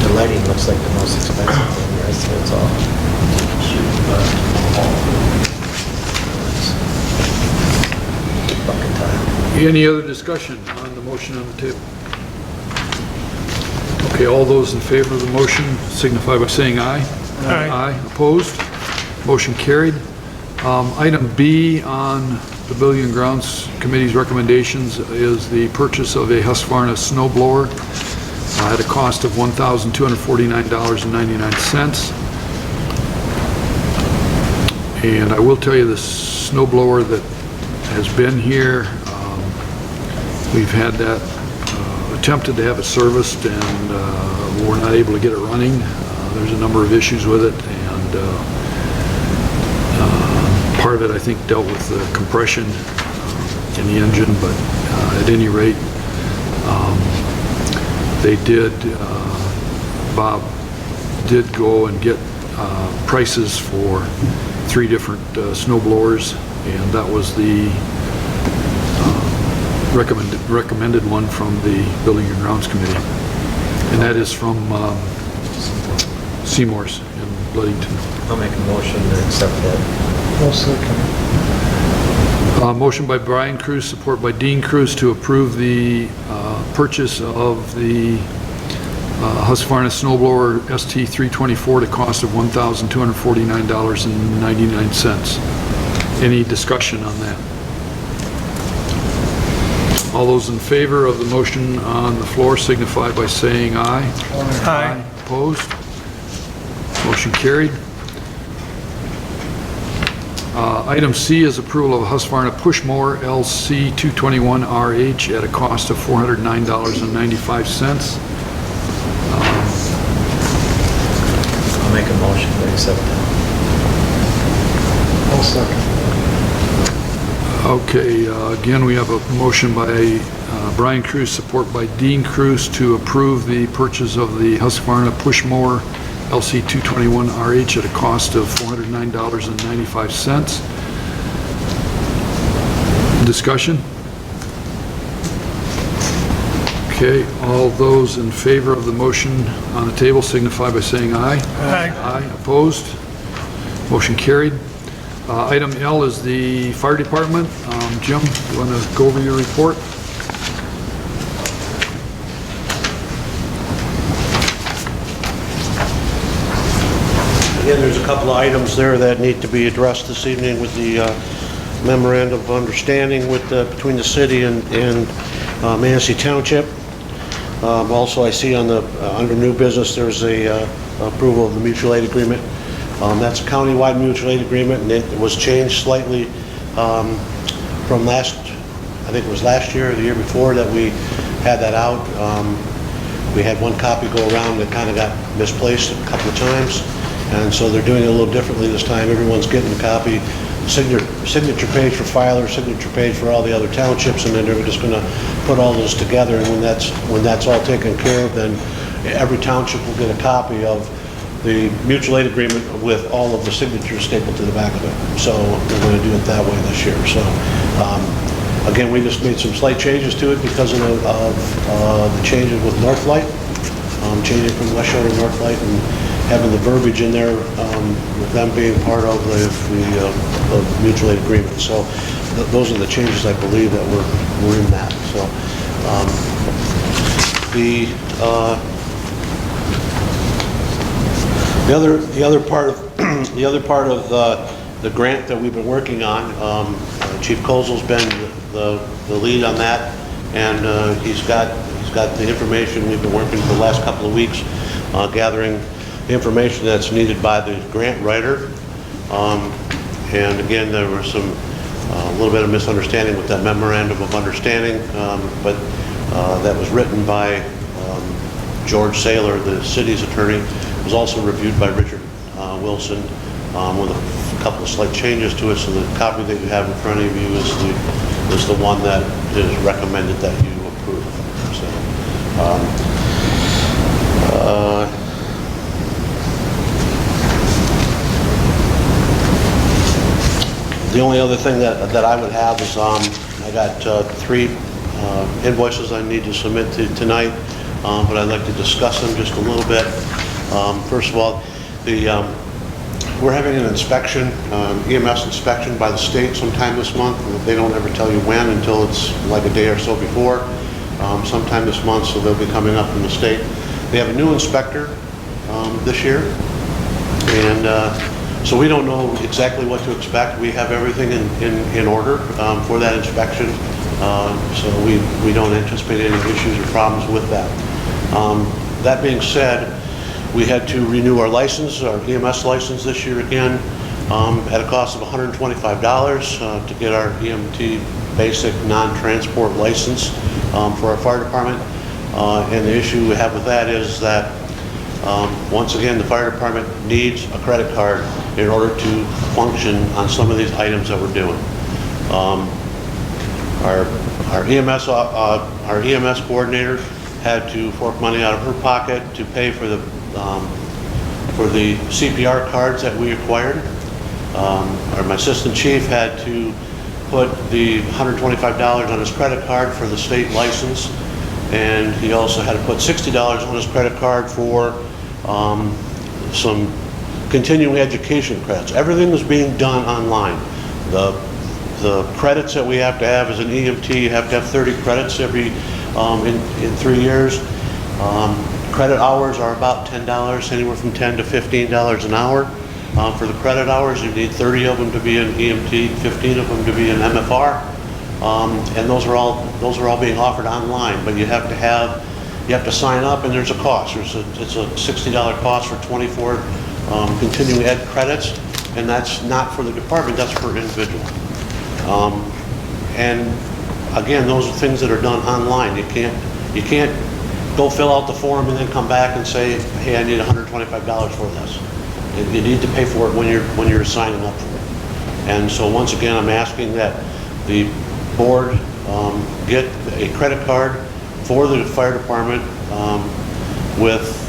Speaker 3: The lighting looks like the most expensive thing, the rest of it's all. Bucket tile.
Speaker 1: Any other discussion on the motion on the table? Okay, all those in favor of the motion signify by saying aye.
Speaker 4: Aye.
Speaker 1: Aye, opposed? Motion carried. Item B on the Building and Grounds Committee's recommendations is the purchase of a Husqvarna snow blower at a cost of $1,249.99. And I will tell you, the snow blower that has been here, we've had that attempted to have it serviced, and we're not able to get it running. There's a number of issues with it, and part of it, I think, dealt with the compression in the engine, but at any rate, they did, Bob did go and get prices for 3 different snow blowers, and that was the recommended one from the Building and Grounds Committee. And that is from Seymour's in Bloodington.
Speaker 3: I'll make a motion to accept that.
Speaker 7: I'll second.
Speaker 1: Motion by Brian Cruz, support by Dean Cruz to approve the purchase of the Husqvarna snowblower ST324 at a cost of $1,249.99. Any discussion on that? All those in favor of the motion on the floor signify by saying aye.
Speaker 4: Aye.
Speaker 1: Opposed? Motion carried. Item C is approval of a Husqvarna push mower LC 221RH at a cost of $409.95.
Speaker 3: I'll make a motion to accept that.
Speaker 7: I'll second.
Speaker 1: Okay, again, we have a motion by Brian Cruz, support by Dean Cruz to approve the purchase of the Husqvarna push mower LC 221RH at a cost of $409.95. Discussion? Okay, all those in favor of the motion on the table signify by saying aye.
Speaker 4: Aye.
Speaker 1: Aye, opposed? Motion carried. Item L is the fire department. Jim, you want to go over your report?
Speaker 8: Again, there's a couple of items there that need to be addressed this evening with the memorandum of understanding between the city and Manistee Township. Also, I see on the under new business, there's a approval of the mutual aid agreement. That's a countywide mutual aid agreement, and it was changed slightly from last, I think it was last year or the year before that we had that out. We had one copy go around that kind of got misplaced a couple of times, and so they're doing it a little differently this time. Everyone's getting a copy, signature page for Filer, signature page for all the other townships, and then they're just going to put all those together, and when that's all taken care of, then every township will get a copy of the mutual aid agreement with all of the signatures stapled to the back of it. So we're going to do it that way this year. So again, we just made some slight changes to it because of the changes with Northlight, changing from West Shore to Northlight, and having the verbiage in there with them being part of the mutual aid agreement. So those are the changes, I believe, that were in that. So the other part of the grant that we've been working on, Chief Kozel's been the lead on that, and he's got the information. We've been working for the last couple of weeks, gathering the information that's needed by the grant writer. And again, there was a little bit of misunderstanding with that memorandum of understanding, but that was written by George Saylor, the city's attorney. It was also reviewed by Richard Wilson with a couple of slight changes to it. So the copy that you have in front of you is the one that is recommended that you approve. So, the only other thing that I would have is I got 3 invoices I need to submit tonight, but I'd like to discuss them just a little bit. First of all, we're having an inspection, EMS inspection by the state sometime this month. They don't ever tell you when until it's like a day or so before. sometime this month, so they'll be coming up from the state. They have a new inspector this year, and so we don't know exactly what to expect. We have everything in order for that inspection, so we don't anticipate any issues or problems with that. That being said, we had to renew our license, our EMS license this year again, at a cost of $125 to get our EMT basic non-transport license for our fire department. And the issue we have with that is that once again, the fire department needs a credit card in order to function on some of these items that we're doing. Our EMS coordinator had to fork money out of her pocket to pay for the CPR cards that we acquired. My assistant chief had to put the $125 on his credit card for the state license, and he also had to put $60 on his credit card for some continuing education credits. Everything was being done online. The credits that we have to have as an EMT, you have to have 30 credits every in 3 years. Credit hours are about $10, anywhere from $10 to $15 an hour. For the credit hours, you need 30 of them to be an EMT, 15 of them to be an MFR, and those are all being offered online. But you have to sign up, and there's a cost. It's a $60 cost for 24 continuing ed credits, and that's not for the department, that's for individual. And again, those are things that are done online. You can't go fill out the form and then come back and say, hey, I need $125 for this. You need to pay for it when you're signing up for it. And so once again, I'm asking that the board get a credit card for the fire department with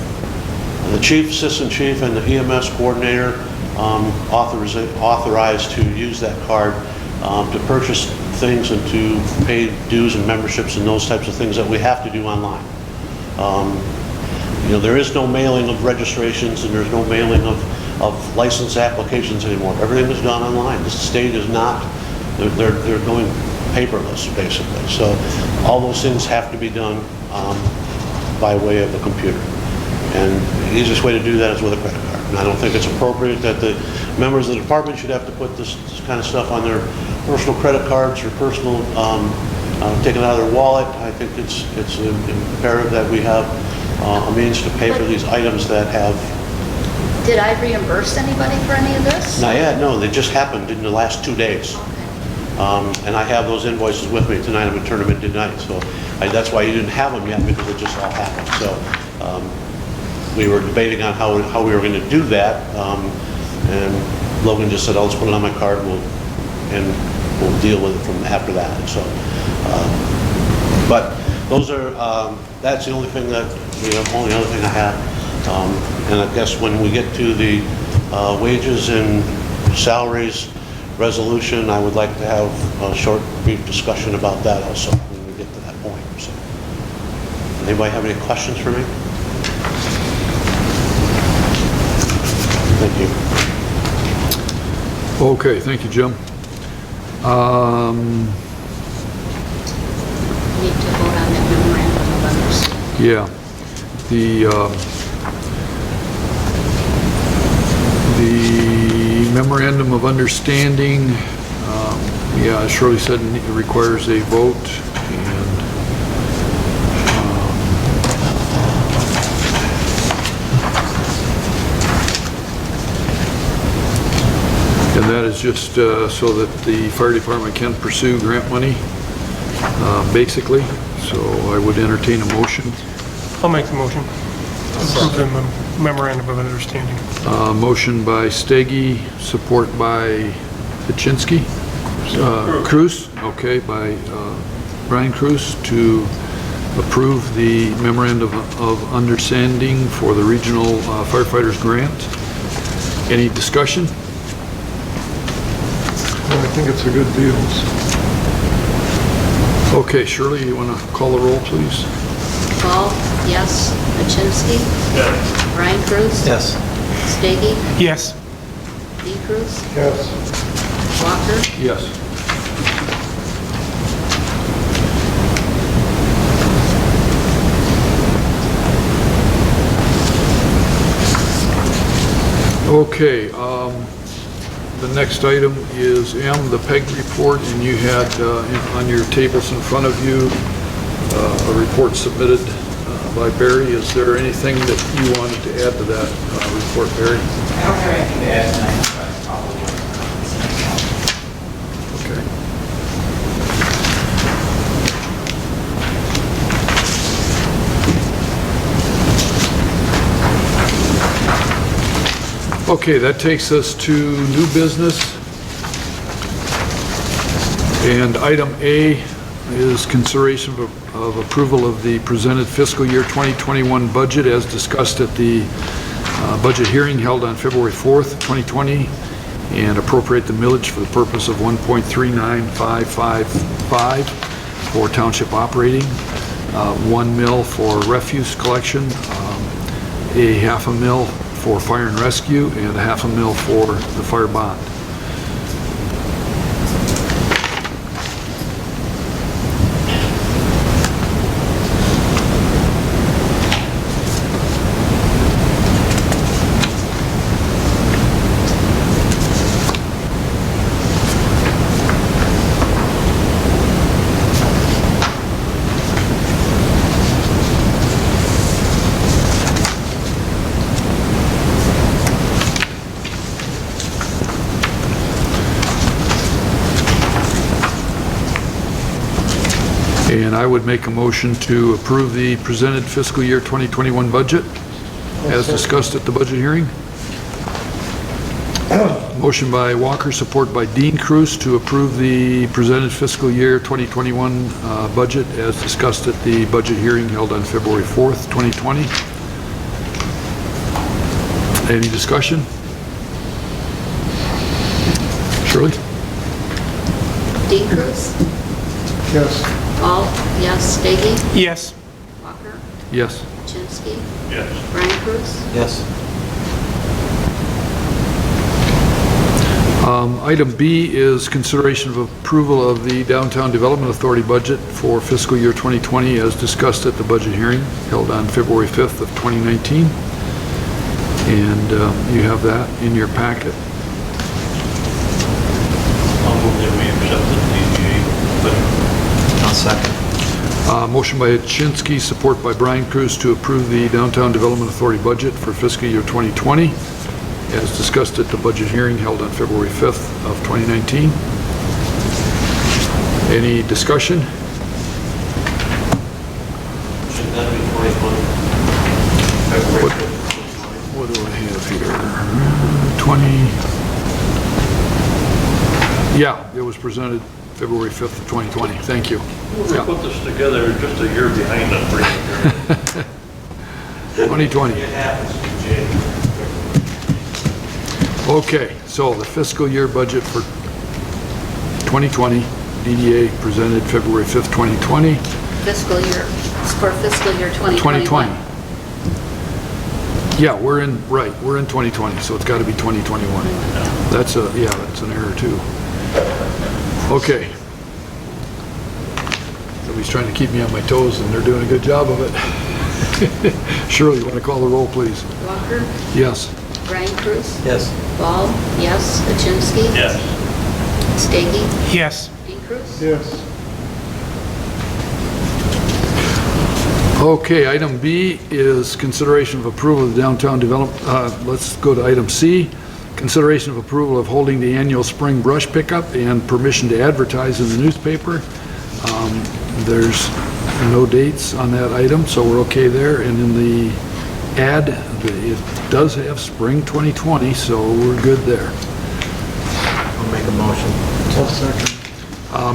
Speaker 8: the chief, assistant chief, and the EMS coordinator authorized to use that card to purchase things and to pay dues and memberships and those types of things that we have to do online. There is no mailing of registrations, and there's no mailing of license applications anymore. Everything is done online. The state is not, they're going paperless, basically. So all those things have to be done by way of a computer. And the easiest way to do that is with a credit card. And I don't think it's appropriate that the members of the department should have to put this kind of stuff on their personal credit cards or personal, taken out of their wallet. I think it's imperative that we have a means to pay for these items that have.
Speaker 2: Did I reimburse anybody for any of this?
Speaker 8: Not yet, no. They just happened in the last 2 days.
Speaker 2: Okay.
Speaker 8: And I have those invoices with me tonight. I'm going to turn them in tonight. So that's why you didn't have them yet, because it just all happened. So we were debating on how we were going to do that. And Logan just said, "I'll just put it on my card, and we'll deal with it from after that." And so, but those are that's the only thing that only other thing I have. And I guess when we get to the wages and salaries resolution, I would like to have a short, brief discussion about that also when we get to that point. So, anybody have any questions for me? Thank you.
Speaker 1: Okay, thank you, Jim.
Speaker 2: Need to vote on that memorandum of understanding.
Speaker 1: Yeah, the memorandum of understanding, yeah, as Shirley said, it requires a vote, and that is just so that the fire department can pursue grant money, basically. So I would entertain a motion.
Speaker 4: I'll make the motion. Approve the memorandum of understanding.
Speaker 1: Motion by Steggy, support by Paczynski. Cruz, okay, by Brian Cruz, to approve the memorandum of understanding for the regional firefighters grant. Any discussion?
Speaker 7: I think it's a good deal.
Speaker 1: Okay, Shirley, you want to call the roll, please?
Speaker 2: Paul, yes. Paczynski?
Speaker 5: Yes.
Speaker 2: Brian Cruz?
Speaker 3: Yes.
Speaker 2: Steggy?
Speaker 4: Yes.
Speaker 2: D. Cruz?
Speaker 7: Yes.
Speaker 2: Walker?
Speaker 1: Yes. Okay, the next item is M, the PEG report, and you had on your tables in front of you a report submitted by Barry. Is there anything that you wanted to add to that report, Barry?
Speaker 9: I don't have anything to add tonight, but I probably
Speaker 1: Okay. Okay, that takes us to new business. And item A is consideration of approval of the presented fiscal year 2021 budget as discussed at the budget hearing held on February 4th, 2020, and appropriate the millage for the purpose of 1.39555 for township operating, 1 mil for refuse collection, a half a mil for fire and rescue, and a half a mil for the fire bond. And I would make a motion to approve the presented fiscal year 2021 budget as discussed at the budget hearing. Motion by Walker, support by Dean Cruz to approve the presented fiscal year 2021 budget as discussed at the budget hearing held on February 4th, 2020. Any discussion? Shirley?
Speaker 2: Dean Cruz?
Speaker 7: Yes.
Speaker 2: Paul? Yes. Steggy?
Speaker 4: Yes.
Speaker 2: Walker?
Speaker 1: Yes.
Speaker 2: Chinsky?
Speaker 5: Yes.
Speaker 2: Brian Cruz?
Speaker 3: Yes.
Speaker 1: Item B is consideration of approval of the Downtown Development Authority budget for fiscal year 2020 as discussed at the budget hearing held on February 5th of 2019. And you have that in your packet.
Speaker 5: I'll move that we accept the DGA budget.
Speaker 3: I'll second.
Speaker 1: Motion by Chinsky, support by Brian Cruz to approve the Downtown Development Authority budget for fiscal year 2020 as discussed at the budget hearing held on February 5th of 2019. Any discussion?
Speaker 5: Should that be 2020?
Speaker 1: What do I have here? 20. Yeah, it was presented February 5th of 2020. Thank you.
Speaker 5: We
Speaker 1: Yeah.
Speaker 5: put this together just a year behind us.
Speaker 1: 2020.
Speaker 5: It happens, Jay.
Speaker 1: Okay, so the fiscal year budget for 2020, DDA presented February 5th, 2020.
Speaker 2: Fiscal year, it's for fiscal year 2021.
Speaker 1: 2020. Yeah, we're in 2020, so it's got to be 2021. That's an error too. Okay. Somebody's trying to keep me on my toes and they're doing a good job of it. Shirley, you want to call the roll, please?
Speaker 2: Walker?
Speaker 1: Yes.
Speaker 2: Brian Cruz?
Speaker 3: Yes.
Speaker 2: Ball? Yes. Chinsky?
Speaker 5: Yes.
Speaker 2: Steggy?
Speaker 4: Yes.
Speaker 2: Dean Cruz?
Speaker 7: Yes.
Speaker 1: Okay, item B is consideration of approval of the downtown development. Let's go to item C. Consideration of approval of holding the annual spring brush pickup and permission to advertise in the newspaper. There's no dates on that item, so we're okay there. And in the ad, it does have spring 2020, so we're good there.
Speaker 3: I'll make a motion.
Speaker 7: I'll second.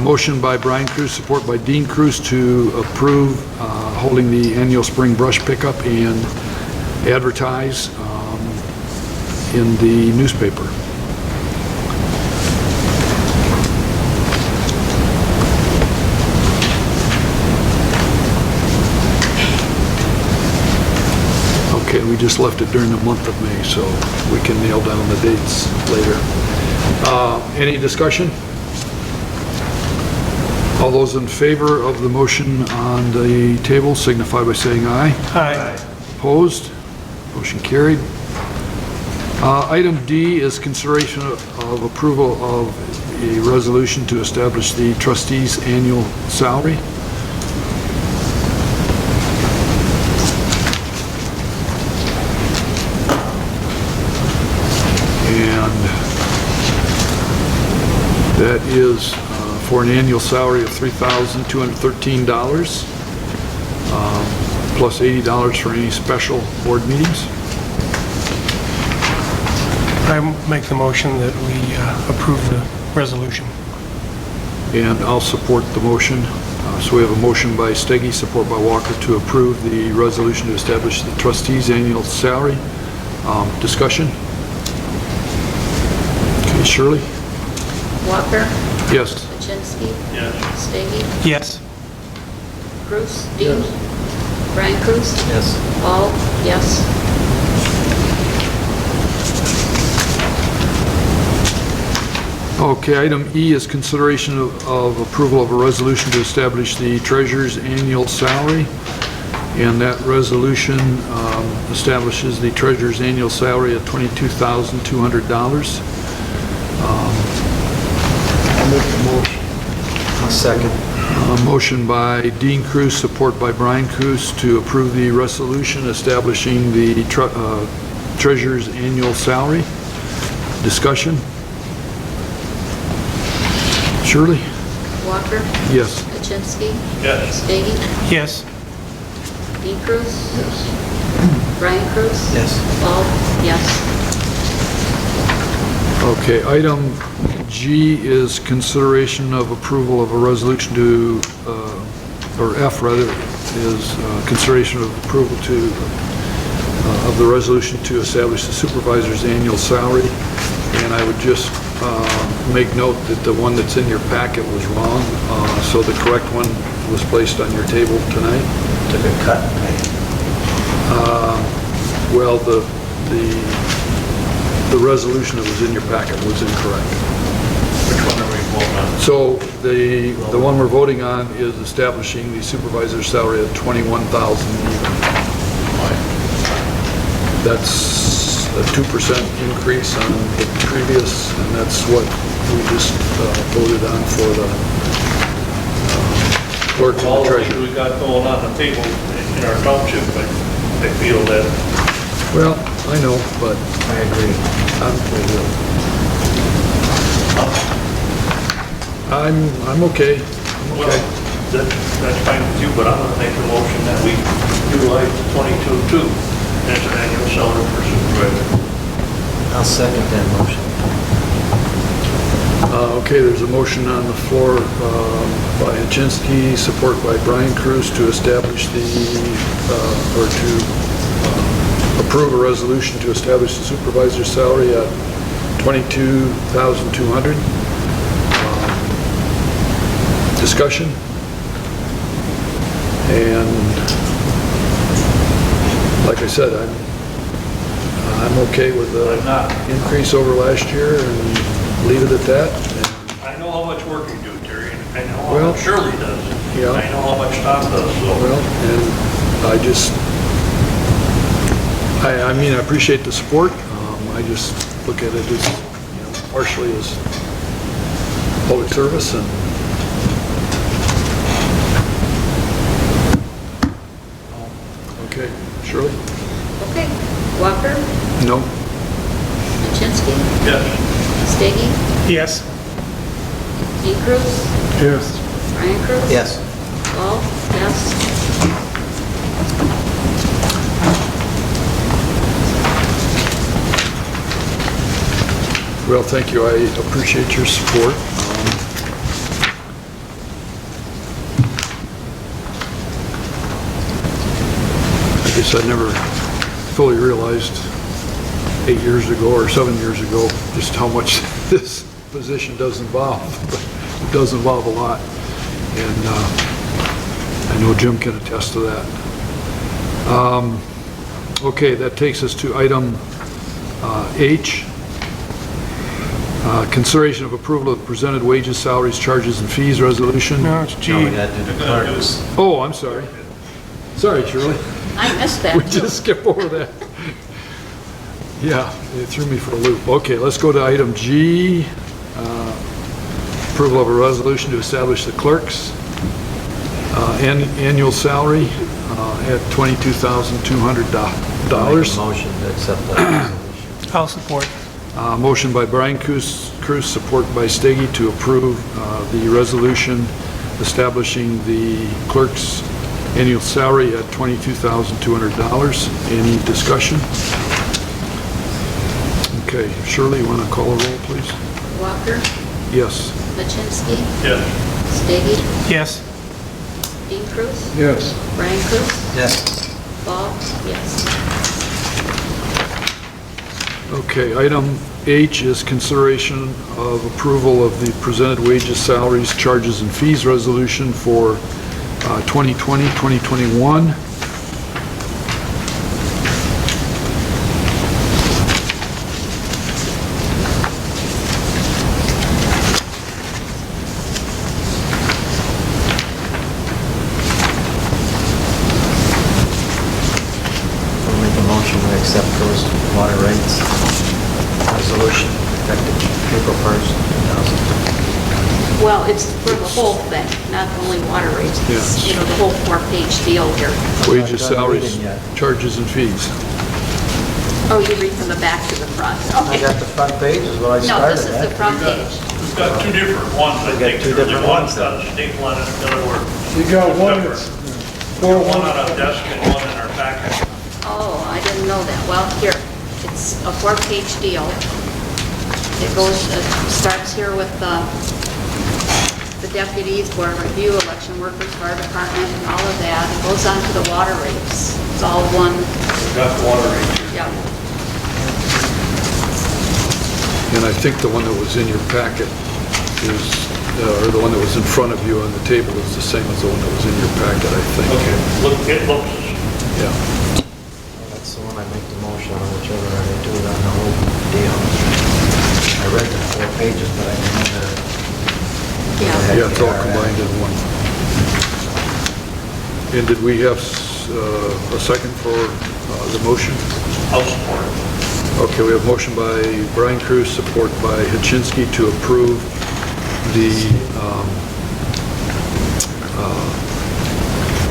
Speaker 1: Motion by Brian Cruz, support by Dean Cruz to approve holding the annual spring brush pickup and advertise in the newspaper. Okay, we just left it during the month of May, so we can nail down the dates later. Any discussion? All those in favor of the motion on the table signify by saying aye.
Speaker 4: Aye.
Speaker 1: Opposed? Motion carried. Item D is consideration of approval of a resolution to establish the trustees' annual salary. And that is for an annual salary of $3,213, plus $80 for any special board meetings.
Speaker 4: I make the motion that we approve the resolution.
Speaker 1: And I'll support the motion. So we have a motion by Steggy, support by Walker, to approve the resolution to establish the trustees' annual salary. Discussion? Okay, Shirley?
Speaker 2: Walker,
Speaker 1: Yes.
Speaker 2: Kaczynski,
Speaker 5: Yes.
Speaker 2: Steggy,
Speaker 6: Yes.
Speaker 2: Cruz, Dean, Brian Cruz,
Speaker 3: Yes.
Speaker 2: Paul, yes.
Speaker 1: Okay, item E is consideration of approval of a resolution to establish the treasurer's annual salary. And that resolution establishes the treasurer's annual salary at $22,200.
Speaker 7: I'll make the motion.
Speaker 3: I'll second.
Speaker 1: Motion by Dean Cruz, support by Brian Cruz, to approve the resolution establishing the treasurer's annual salary. Discussion? Shirley?
Speaker 2: Walker,
Speaker 1: Yes.
Speaker 2: Kaczynski,
Speaker 5: Yes.
Speaker 2: Steggy,
Speaker 4: Yes.
Speaker 2: Dean Cruz,
Speaker 7: Yes.
Speaker 2: Brian Cruz,
Speaker 3: Yes.
Speaker 2: Paul, yes.
Speaker 1: Okay, item G is consideration of approval of a resolution to, or F rather, is consideration of approval to, of the resolution to establish the supervisor's annual salary. And I would just make note that the one that's in your packet was wrong, so the correct one was placed on your table tonight.
Speaker 3: Took a cut.
Speaker 1: Well, the resolution that was in your packet was incorrect.
Speaker 5: Which one are we voting on?
Speaker 1: So the one we're voting on is establishing the supervisor's salary at $21,000 even. That's a 2% increase on the previous, and that's what we just voted on for the clerk and
Speaker 5: All
Speaker 1: the
Speaker 5: the things
Speaker 1: treasurer.
Speaker 5: we got going on the table in our township, I feel that
Speaker 1: Well, I know, but
Speaker 3: I agree.
Speaker 1: I'm okay.
Speaker 5: well, that's fine with you, but I'm gonna make a motion that we utilize the 22.2 as an annual salary for supervisor.
Speaker 3: I'll second that motion.
Speaker 1: Okay, there's a motion on the floor by Hachinsky, support by Brian Cruz, to establish the, or to approve a resolution to establish the supervisor's salary at $22,200. Discussion? And like I said, I'm okay with the
Speaker 5: I'm not.
Speaker 1: increase over last year and leave it at that.
Speaker 5: I know how much work you do, Terry, and I know how
Speaker 1: Well,
Speaker 5: much Shirley does.
Speaker 1: yeah.
Speaker 5: I know how much Tom does, so.
Speaker 1: Well, and I just, I mean, I appreciate the support. I just look at it as, partially as public service and okay, Shirley?
Speaker 2: Okay, Walker,
Speaker 1: No?
Speaker 2: Kaczynski,
Speaker 5: Yes.
Speaker 2: Steggy,
Speaker 4: Yes.
Speaker 2: Dean Cruz,
Speaker 7: Yes.
Speaker 2: Brian Cruz.
Speaker 3: Yes.
Speaker 2: Paul, yes.
Speaker 1: Well, thank you. I appreciate your support. I guess I never fully realized 8 years ago or 7 years ago just how much this position does involve. It does involve a lot, and I know Jim can attest to that. Okay, that takes us to item H. Consideration of approval of presented wages, salaries, charges, and fees resolution.
Speaker 4: No, it's G.
Speaker 3: No, we gotta do the clerks.
Speaker 1: Oh, I'm sorry. Sorry, Shirley.
Speaker 2: I missed that
Speaker 1: We
Speaker 2: too.
Speaker 1: just skip over that. Yeah, you threw me for a loop. Okay, let's go to item G. Approval of a resolution to establish the clerk's annual salary at $22,200.
Speaker 3: Make a motion to accept that resolution.
Speaker 4: I'll support.
Speaker 1: Motion by Brian Cruz, support by Steggy to approve the resolution establishing the clerk's annual salary at $22,200. Any discussion? Okay, Shirley, you want to call a roll, please?
Speaker 2: Walker,
Speaker 1: Yes.
Speaker 2: Machinsky,
Speaker 5: Yes.
Speaker 2: Stady,
Speaker 4: Yes.
Speaker 2: Dean Cruz,
Speaker 7: Yes.
Speaker 2: Brian Cruz,
Speaker 3: Yes.
Speaker 2: Ball, yes.
Speaker 1: Okay, item H is consideration of approval of the presented wages, salaries, charges, and fees resolution for 2020, 2021.
Speaker 3: I'll make a motion to accept those water rates resolution effective April 1st, 2020.
Speaker 2: Well, it's for the whole thing, not only water rates. It's,
Speaker 1: Yes.
Speaker 2: the whole four-page deal here.
Speaker 1: Wages,
Speaker 3: I'm not done
Speaker 1: salaries,
Speaker 3: reading yet.
Speaker 1: charges, and fees.
Speaker 2: Oh, you read from the back to the front.
Speaker 3: I
Speaker 2: Okay.
Speaker 3: got the front page is what I
Speaker 2: No,
Speaker 3: started
Speaker 2: this is the
Speaker 3: at.
Speaker 2: front page.
Speaker 5: We've got two different ones, I
Speaker 3: We got
Speaker 5: think.
Speaker 3: two different
Speaker 5: One's
Speaker 3: ones
Speaker 5: got a staple on it, the other one.
Speaker 7: You got one that's
Speaker 5: One
Speaker 7: 4-1.
Speaker 5: on our desk and one in our packet.
Speaker 2: Oh, I didn't know that. Well, here, it's a four-page deal. It goes, starts here with the deputies, board review, election workers, fire department, and all of that. It goes on to the water rates. It's all one,
Speaker 5: We've got the water rates.
Speaker 2: yeah.
Speaker 1: And I think the one that was in your packet is, or the one that was in front of you on the table is the same as the one that was in your packet, I think.
Speaker 5: Okay, look, it looks,
Speaker 1: Yeah.
Speaker 3: That's the one I make the motion on, whichever I do it on the whole deal. I read the 4 pages, but I didn't know that.
Speaker 2: Yeah.
Speaker 1: Yeah, it's all combined in one. And did we have a second for the motion?
Speaker 5: I'll support it.
Speaker 1: Okay, we have motion by Brian Cruz, support by Hachinsky to approve the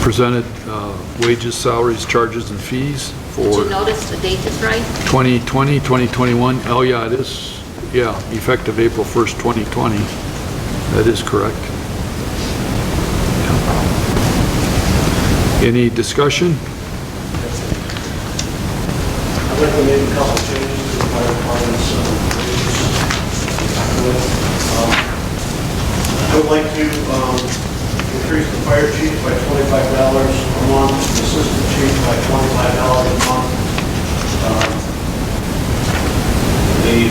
Speaker 1: presented wages, salaries, charges, and fees
Speaker 2: Did
Speaker 1: for
Speaker 2: you notice the date is right?
Speaker 1: 2020, 2021. Oh, yeah, it is, yeah, effective April 1st, 2020. That is correct. Yeah. Any discussion?
Speaker 10: I'd like to make a couple changes to the fire department's I would like to increase the fire chief by $25 a month, the assistant chief by $25 a month. The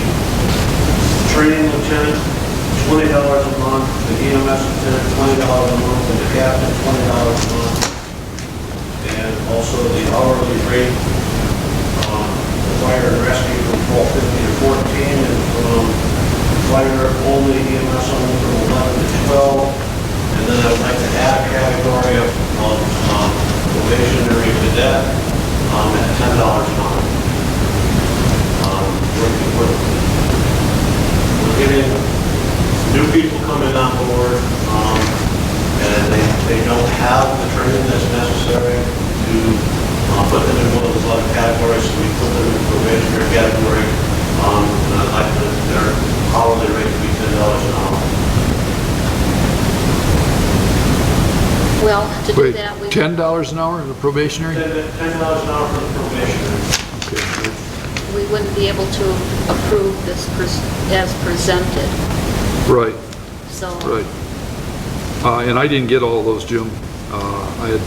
Speaker 10: training lieutenant, $20 a month, the EMS lieutenant, $20 a month, and the captain, $20 a month. And also the hourly rate, fire and rescue from 1250 to 14, and from fire only, EMS only from 11 to 12. And then I would like to add a category of probationary cadet at $10 a month. We're getting new people coming on board, and they don't have the training that's necessary to put them in one of those other categories, so we put them in probationary category. And I'd like their hourly rate to be $10 an hour.
Speaker 2: Well, to do
Speaker 1: Wait,
Speaker 2: that, we...
Speaker 1: $10 an hour in the probationary?
Speaker 10: $10 an hour for the probationary.
Speaker 1: Okay.
Speaker 2: we wouldn't be able to approve this as presented.
Speaker 1: Right,
Speaker 2: So
Speaker 1: right. And I didn't get all those, Jim. I had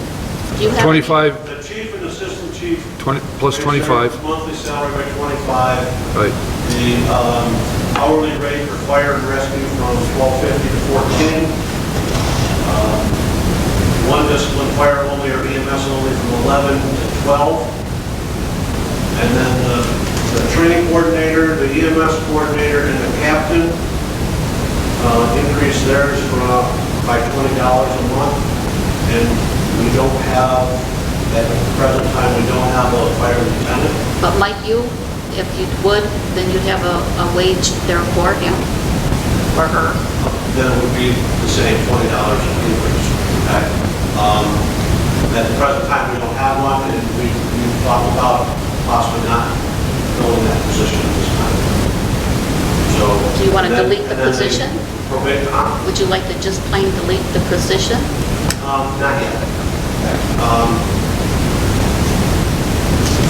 Speaker 2: do you have...
Speaker 1: 25,
Speaker 10: The chief and assistant chief.
Speaker 1: 20, plus 25.
Speaker 10: Monthly salary by 25.
Speaker 1: Right,
Speaker 10: The hourly rate for fire and rescue from 1250 to 14. One discipline, fire only or EMS only from 11 to 12. And then the training coordinator, the EMS coordinator, and the captain increase theirs by $20 a month. And we don't have, at the present time, we don't have a fire lieutenant.
Speaker 2: But might you, if you would, then you'd have a wage there for him or her.
Speaker 10: Then it would be the same $20 increase, okay? At the present time, we don't have one, and we talked about possibly not filling that position at this time. So.
Speaker 2: Do you want to
Speaker 10: and then-
Speaker 2: delete the
Speaker 10: and then
Speaker 2: position?
Speaker 10: Probate,
Speaker 2: Would you like to just plain delete the position?
Speaker 10: not yet.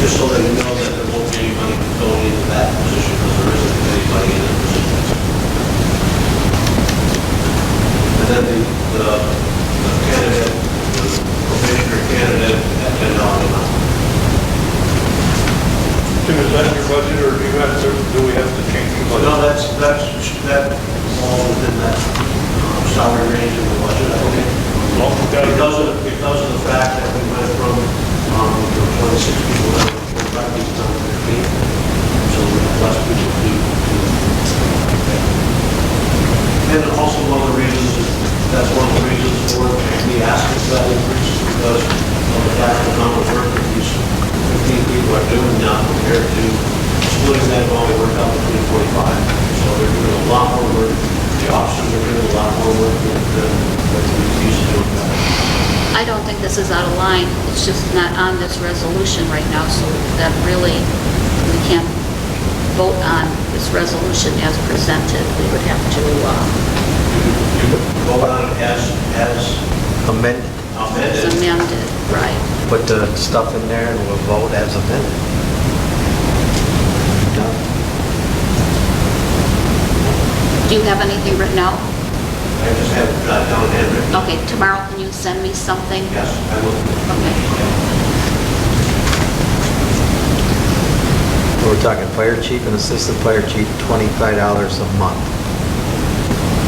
Speaker 10: Just so that you know that there won't be any money going into that position, because there isn't anybody in that position. And then the candidate, the probationary candidate at $10 an hour.
Speaker 5: Tim, is that in your budget, or do we have to change the budget?
Speaker 10: No, that all within that salary range in the budget, I think. Because of the fact that we went from 26 people down to 45 people down to 15, so we have less people to. And also one of the reasons, that's one of the reasons for me asking for that increase, because of the fact that the amount of work that these 15 people are doing now compared to splitting that only work out between 45. So they're doing a lot more work. The officers are doing a lot more work than we used to do.
Speaker 2: I don't think this is out of line. It's just not on this resolution right now, so that really, we can't vote on this resolution as presented. We would have to,
Speaker 10: You vote on it as
Speaker 3: Amended,
Speaker 2: it's
Speaker 10: amended.
Speaker 2: amended, right?
Speaker 3: put the stuff in there and we'll vote as amended. Done.
Speaker 2: Do you have anything written out?
Speaker 10: I just have it down handwritten.
Speaker 2: Okay, tomorrow can you send me something?
Speaker 10: Yes, I will.
Speaker 2: Okay.
Speaker 3: We're talking fire chief and assistant fire chief, $25 a month.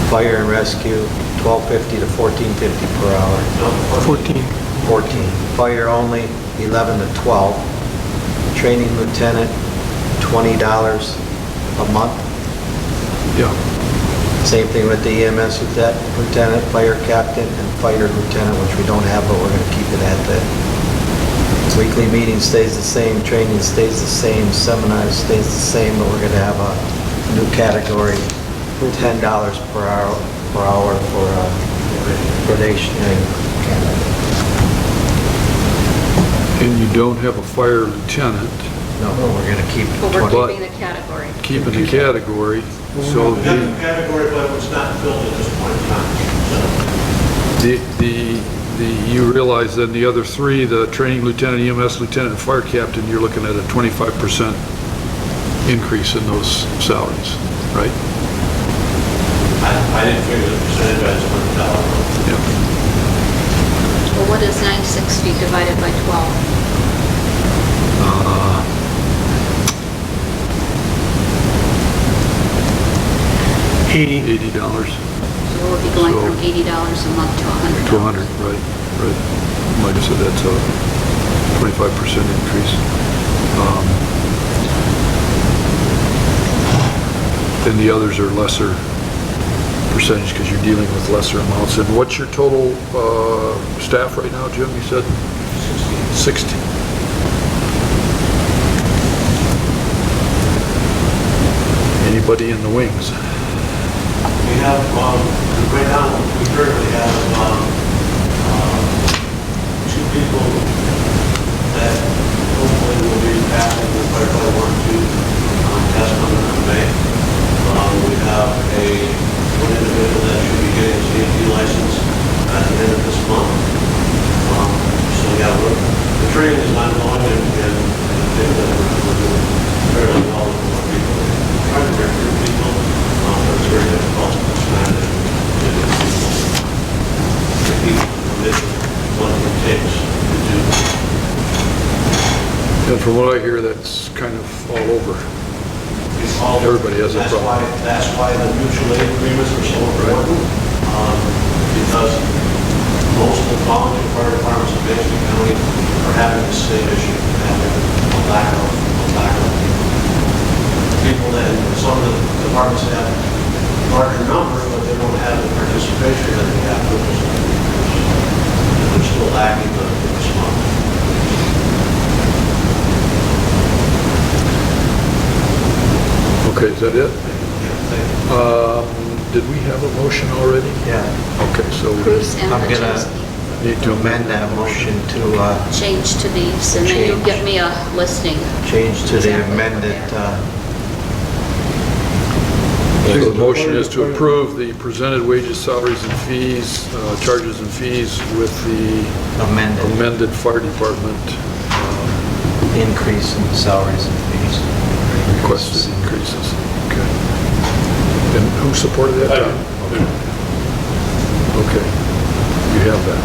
Speaker 3: Fire and rescue, $12.50 to $14.50 per hour.
Speaker 10: No,
Speaker 4: 14.
Speaker 3: 14. Fire only, 11 to 12. Training lieutenant, $20 a month.
Speaker 1: Yeah.
Speaker 3: Same thing with the EMS lieutenant, fire captain, and fire lieutenant, which we don't have, but we're going to keep it at that. Weekly meeting stays the same, training stays the same, seminars stays the same, but we're going to have a new category, $10 per hour for probationary candidate.
Speaker 1: And you don't have a fire lieutenant,
Speaker 3: No, we're going to keep
Speaker 2: But we're
Speaker 3: 20.
Speaker 2: keeping the category.
Speaker 1: keeping the category, so
Speaker 10: we got the category, but it's not filled at this point in time.
Speaker 1: you realize then the other three, the training lieutenant, EMS lieutenant, and fire captain, you're looking at a 25% increase in those salaries, right?
Speaker 10: I didn't figure the percentage as $100.
Speaker 1: Yeah.
Speaker 2: Well, what is 960 divided by 12?
Speaker 4: 80.
Speaker 1: $80
Speaker 2: So we'll be going from $80 a month to $100.
Speaker 1: to 100, right. Like I said, that's a 25% increase. Then the others are lesser percentage because you're dealing with lesser amounts. And what's your total staff right now, Jim? You said 60. Anybody in the wings?
Speaker 10: We have, right now, we currently have two people that hopefully will be passing the firefighter 1-2 test coming in May. We have one individual that should be getting his EMT license at the end of this month. So yeah, the training is ongoing, and I think that we're doing fairly well with more people. We're trying to recruit people, but it's very difficult to manage. What it takes to do.
Speaker 1: And from what I hear, that's kind of all over.
Speaker 10: It's all-
Speaker 1: Everybody has a problem.
Speaker 10: That's why the mutual aid agreements are so important, because most of the volunteer fire departments in Manistee County are having the same issue, having a lack of people that, some of the departments have larger numbers, but they don't have the participation that they have with us. They're still lacking the response.
Speaker 1: is that it? Did we have a motion already?
Speaker 3: Yeah,
Speaker 1: Okay, so we
Speaker 2: Bruce and
Speaker 3: I'm gonna
Speaker 2: Hutchinson
Speaker 1: need to
Speaker 3: amend that motion to
Speaker 2: change to these, and then you'll
Speaker 3: Change.
Speaker 2: get me a listing.
Speaker 3: change to the
Speaker 2: Exactly.
Speaker 3: amended,
Speaker 1: So the motion is to approve the presented wages, salaries, and fees, charges and fees with the amended fire department
Speaker 3: increase in salaries and fees.
Speaker 1: requested increases. Okay. And who supported that?
Speaker 5: I did.
Speaker 1: Okay. Okay. You have that.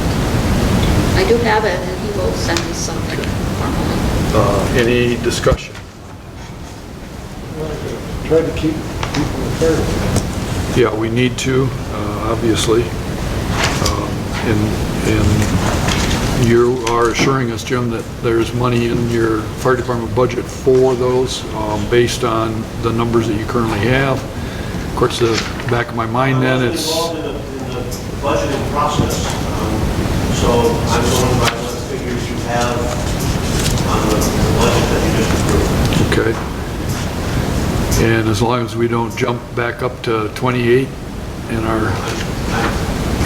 Speaker 2: I do have it, and he will send me something formally.
Speaker 1: Any discussion?
Speaker 7: Try to keep people in the fire.
Speaker 1: Yeah, we need to, obviously. And you are assuring us, Jim, that there's money in your fire department budget for those, based on the numbers that you currently have. Of course, the back of my mind then, it's,
Speaker 10: Involved in the budgeting process, so I'm going by what figures you have on the budget that you just approved.
Speaker 1: okay. And as long as we don't jump back up to 28 in our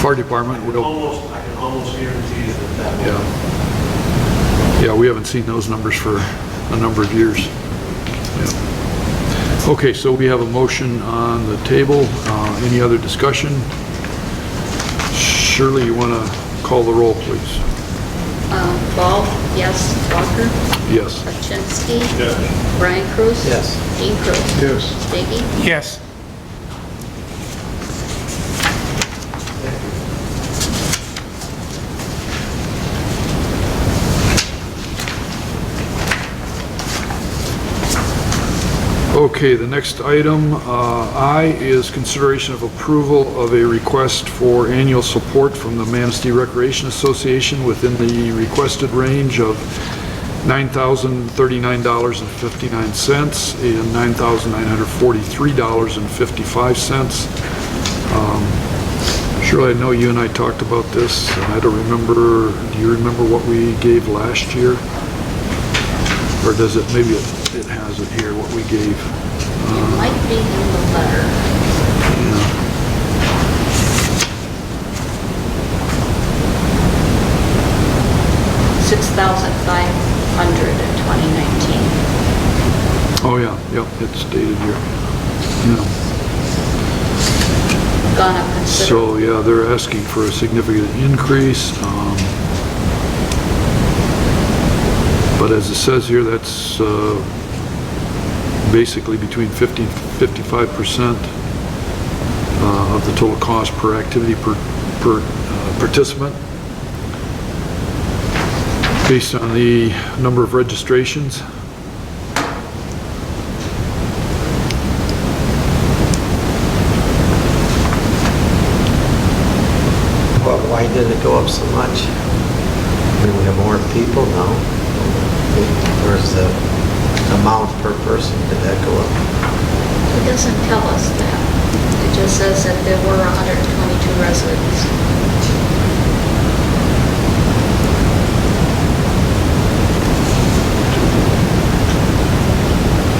Speaker 1: fire department, we'll,
Speaker 10: I can almost guarantee you that will.
Speaker 1: yeah. Yeah, we haven't seen those numbers for a number of years. Yeah. Okay, so we have a motion on the table. Any other discussion? Shirley, you want to call the roll, please?
Speaker 2: Ball, yes. Walker,
Speaker 1: Yes.
Speaker 2: Hutchinson,
Speaker 5: Yes.
Speaker 2: Brian Cruz.
Speaker 3: Yes.
Speaker 2: Dean Cruz.
Speaker 7: Yes.
Speaker 2: Diggy.
Speaker 4: Yes.
Speaker 1: Okay, the next item, I, is consideration of approval of a request for annual support from the Manistee Recreation Association within the requested range of $9,039.59 and $9,943.55. Shirley, I know you and I talked about this, and I don't remember, do you remember what we gave last year? Or does it, maybe it has it here, what we gave.
Speaker 2: It might be in the letter. $6,500 in 2019.
Speaker 1: Oh, yeah, yep, it's stated here. Yeah.
Speaker 2: Gone up considerably.
Speaker 1: So, yeah, they're asking for a significant increase. But as it says here, that's basically between 50 and 55% of the total cost per activity per participant, based on the number of registrations.
Speaker 3: Well, why did it go up so much? I mean, we have more people now. Where's the amount per person? Did that go up?
Speaker 2: It doesn't tell us that. It just says that there were 122 residents.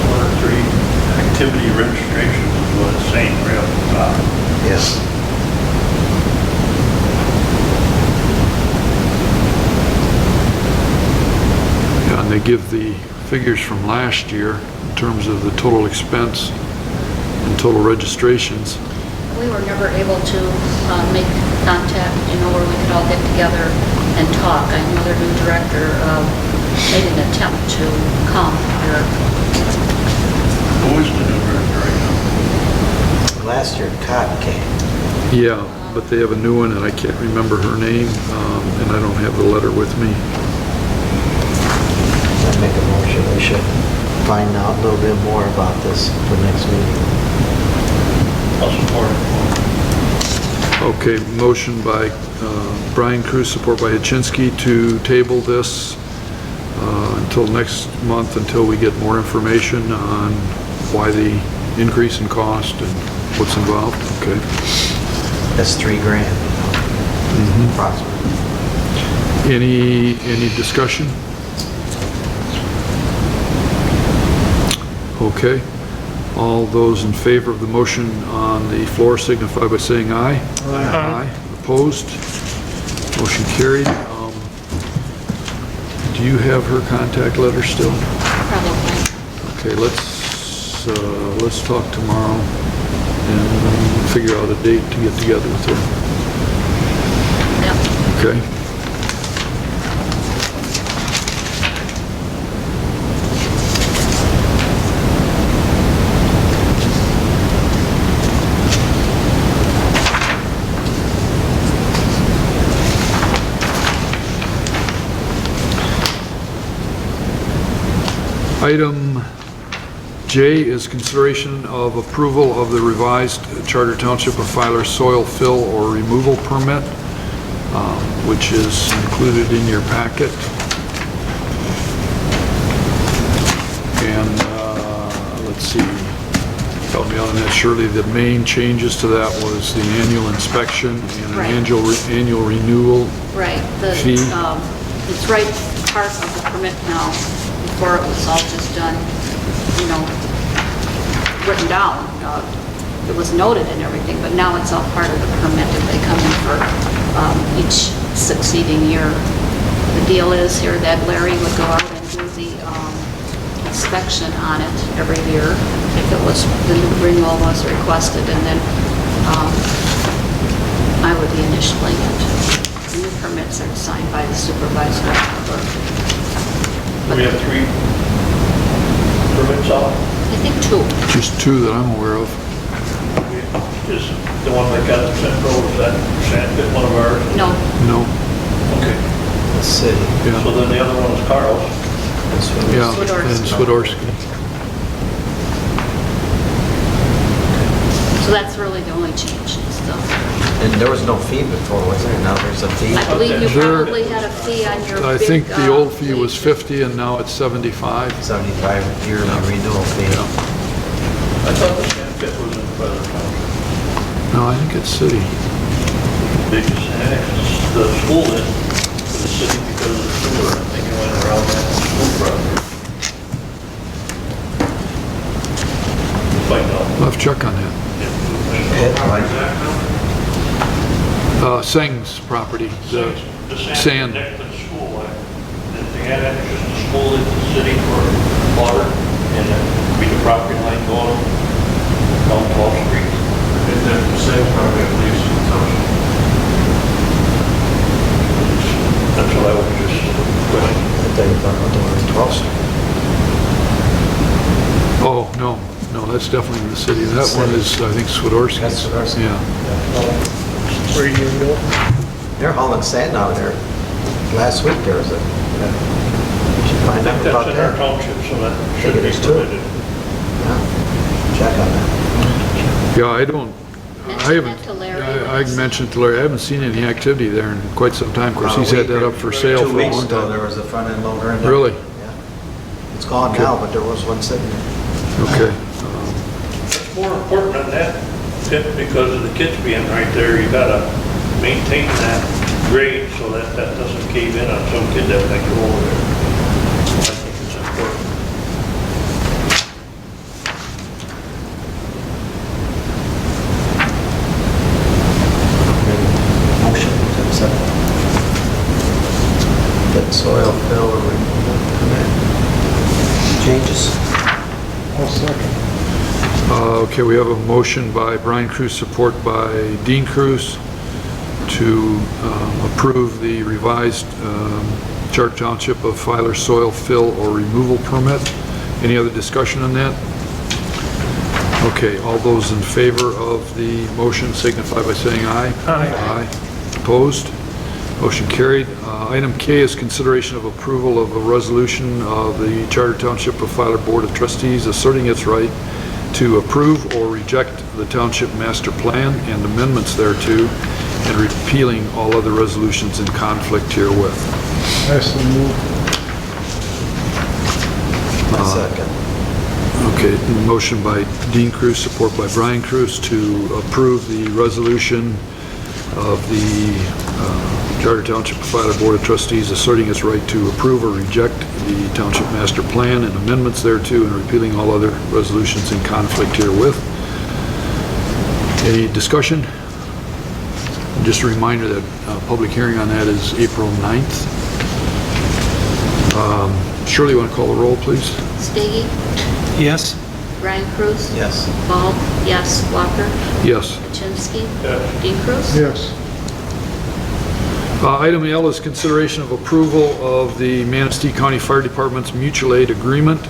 Speaker 5: One or three activity registrations is what it's saying right up the top.
Speaker 3: Yes.
Speaker 1: Yeah, and they give the figures from last year in terms of the total expense and total registrations.
Speaker 2: We were never able to make contact, where we could all get together and talk. I know their new director made an attempt to come here.
Speaker 5: Who is the new director right now?
Speaker 3: Last year, Cotton came.
Speaker 1: Yeah, but they have a new one, and I can't remember her name, and I don't have the letter with me.
Speaker 3: I make a motion, we should find out a little bit more about this for next meeting.
Speaker 5: I'll support it.
Speaker 1: Okay, motion by Brian Cruz, support by Hutchinson, to table this until next month, until we get more information on why the increase in cost and what's involved. Okay.
Speaker 3: That's $3,000, approximately.
Speaker 1: Any discussion? Okay. All those in favor of the motion on the floor signify by saying aye.
Speaker 4: Aye.
Speaker 1: Opposed? Motion carried. Do you have her contact letter still?
Speaker 2: Probably.
Speaker 1: Okay, let's talk tomorrow and figure out a date to get together with her.
Speaker 2: Yep.
Speaker 1: Okay? Item J is consideration of approval of the revised Charter Township of Filer soil fill or removal permit, which is included in your packet. And let's see, help me out on that, Shirley. The main changes to that was the annual inspection and an
Speaker 2: Right.
Speaker 1: annual renewal.
Speaker 2: Right,
Speaker 1: Fee.
Speaker 2: it's right part of the permit now. Before it was all just done, written down. It was noted and everything, but now it's all part of the permit if they come in for each succeeding year. The deal is here that Larry would go out and do the inspection on it every year if it was, the renewal was requested, and then I would be initialing it. The new permits are signed by the supervisor.
Speaker 5: We have 3 permits out.
Speaker 2: I think 2.
Speaker 1: Just 2 that I'm aware of.
Speaker 5: Is the one that got Central, is that Sandpit one of ours?
Speaker 2: No,
Speaker 1: No?
Speaker 5: Okay.
Speaker 3: The city.
Speaker 1: Yeah.
Speaker 5: So then the other one is Carl's.
Speaker 3: This one is-
Speaker 1: Yeah,
Speaker 2: Swiderski.
Speaker 1: and Swiderski.
Speaker 2: so that's really the only change and stuff.
Speaker 3: And there was no fee before, was there? Now there's a fee?
Speaker 2: I believe you
Speaker 1: There-
Speaker 2: probably had a fee on your
Speaker 1: I
Speaker 2: big,
Speaker 1: think the old fee was
Speaker 2: lease.
Speaker 1: 50 and now it's 75.
Speaker 3: 75 yearly renewal fee.
Speaker 5: I thought the Sandpit was in Feather Township.
Speaker 1: No, I think it's city.
Speaker 5: They just annexed the school in to the city because of the sewer. I think it went around that school property. Find out.
Speaker 1: I'll have to check on that. Seng's property, the
Speaker 5: The
Speaker 1: sand.
Speaker 5: next to the school, they had access to the school in the city for water, and then be the property line going down 12th Street.
Speaker 10: And then the same property, I believe, in Township.
Speaker 5: That's what I would just question.
Speaker 3: I thought you were talking about the one in 12th Street.
Speaker 1: Oh, no, that's definitely in the city. That one is, I think, Swiderski.
Speaker 3: That's Swiderski.
Speaker 1: Yeah.
Speaker 4: Where you go?
Speaker 3: They're hauling sand out of there. Last week there was a, you should
Speaker 5: I
Speaker 3: find
Speaker 5: think
Speaker 3: out
Speaker 5: that's
Speaker 3: about
Speaker 5: in our
Speaker 3: that.
Speaker 5: township, so that
Speaker 3: think
Speaker 5: should
Speaker 3: it
Speaker 5: be
Speaker 3: is too.
Speaker 5: permitted.
Speaker 3: Yeah. Check on that.
Speaker 1: Yeah, I don't, I
Speaker 2: Mention
Speaker 1: haven't,
Speaker 2: that to Larry.
Speaker 1: I mentioned to Larry, I haven't seen any activity there in quite some time. Of course, he's had that up for sale
Speaker 3: 2
Speaker 1: for a
Speaker 3: weeks
Speaker 1: long
Speaker 3: ago,
Speaker 1: time.
Speaker 3: there was a front end loader in there.
Speaker 1: Really?
Speaker 3: Yeah. It's gone now, but there was one sitting there.
Speaker 1: Okay.
Speaker 5: It's more important than that, Tip, because of the kids being right there, you gotta maintain that grade so that that doesn't cave in on some kid that might go over there. I think it's important.
Speaker 3: Motion to accept. That soil fill or removal permit. Changes?
Speaker 7: I'll second.
Speaker 1: Okay, we have a motion by Brian Cruz, support by Dean Cruz to approve the revised Charter Township of Filer soil fill or removal permit. Any other discussion on that? Okay, all those in favor of the motion signify by saying aye. Aye. Opposed? Motion carried. Item K is consideration of approval of a resolution of the Charter Township of Filer Board of Trustees asserting its right to approve or reject the township master plan and amendments thereto, and repealing all other resolutions in conflict herewith.
Speaker 7: I so move.
Speaker 3: Second.
Speaker 1: Okay, motion by Dean Cruz, support by Brian Cruz to approve the resolution of the Charter Township provided Board of Trustees asserting its right to approve or reject the Township Master Plan and amendments thereto, and repealing all other resolutions in conflict herewith. Any discussion? Just a reminder that public hearing on that is April 9th. Shirley, you want to call the roll, please?
Speaker 2: Steggy?
Speaker 4: Yes.
Speaker 2: Brian Cruz?
Speaker 3: Yes.
Speaker 2: Ball? Yes. Walker?
Speaker 1: Yes.
Speaker 2: Kaczynski?
Speaker 5: Yes.
Speaker 2: Dean Cruz?
Speaker 7: Yes.
Speaker 1: Item L is consideration of approval of the Manistee County Fire Department's mutual aid agreement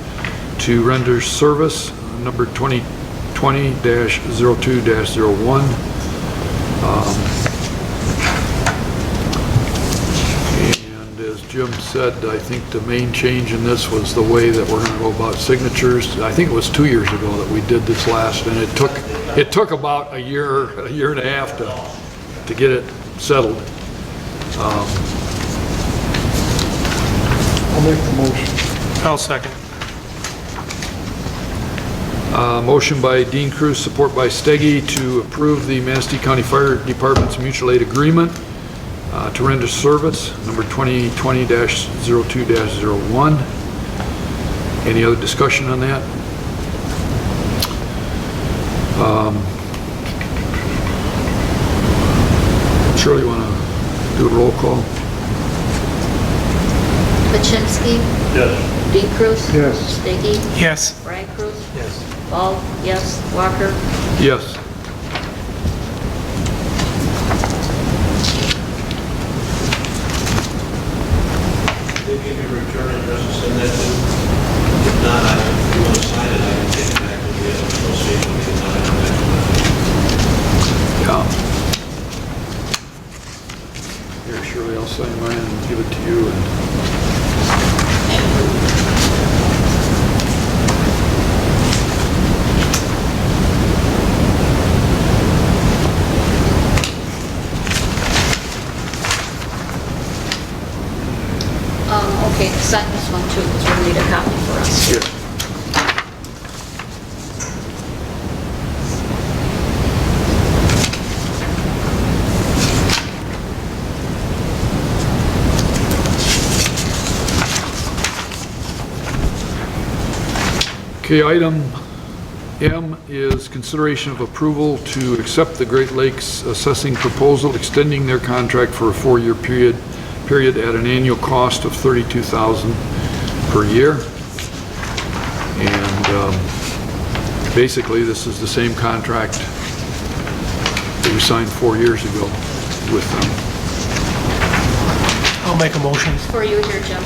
Speaker 1: to render service, number 2020-02-01. And as Jim said, I think the main change in this was the way that we're going to go about signatures. I think it was 2 years ago that we did this last, and it took about a year and a half to get it settled.
Speaker 7: I'll make the motion.
Speaker 4: I'll second.
Speaker 1: Motion by Dean Cruz, support by Steggy, to approve the Manistee County Fire Department's mutual aid agreement to render service, number 2020-02-01. Any other discussion on that? Shirley, you want to do a roll call?
Speaker 2: Kaczynski?
Speaker 5: Yes.
Speaker 2: Dean Cruz?
Speaker 7: Yes.
Speaker 2: Steggy?
Speaker 4: Yes.
Speaker 2: Brian Cruz?
Speaker 3: Yes.
Speaker 2: Ball? Yes. Walker?
Speaker 1: Yes.
Speaker 10: They give you a return address to send that to. If not, if you want to sign it, I can take it back to the association. We can sign it next month.
Speaker 1: Yeah. Here, Shirley, I'll sign mine and give it to you.
Speaker 2: Okay, sign this one too, because we'll need a copy for us.
Speaker 1: Here. Okay, item M is consideration of approval to accept the Great Lakes assessing proposal extending their contract for a 4-year period at an annual cost of $32,000 per year. And basically, this is the same contract that we signed 4 years ago with them.
Speaker 4: I'll make a motion
Speaker 2: For you here, Jim.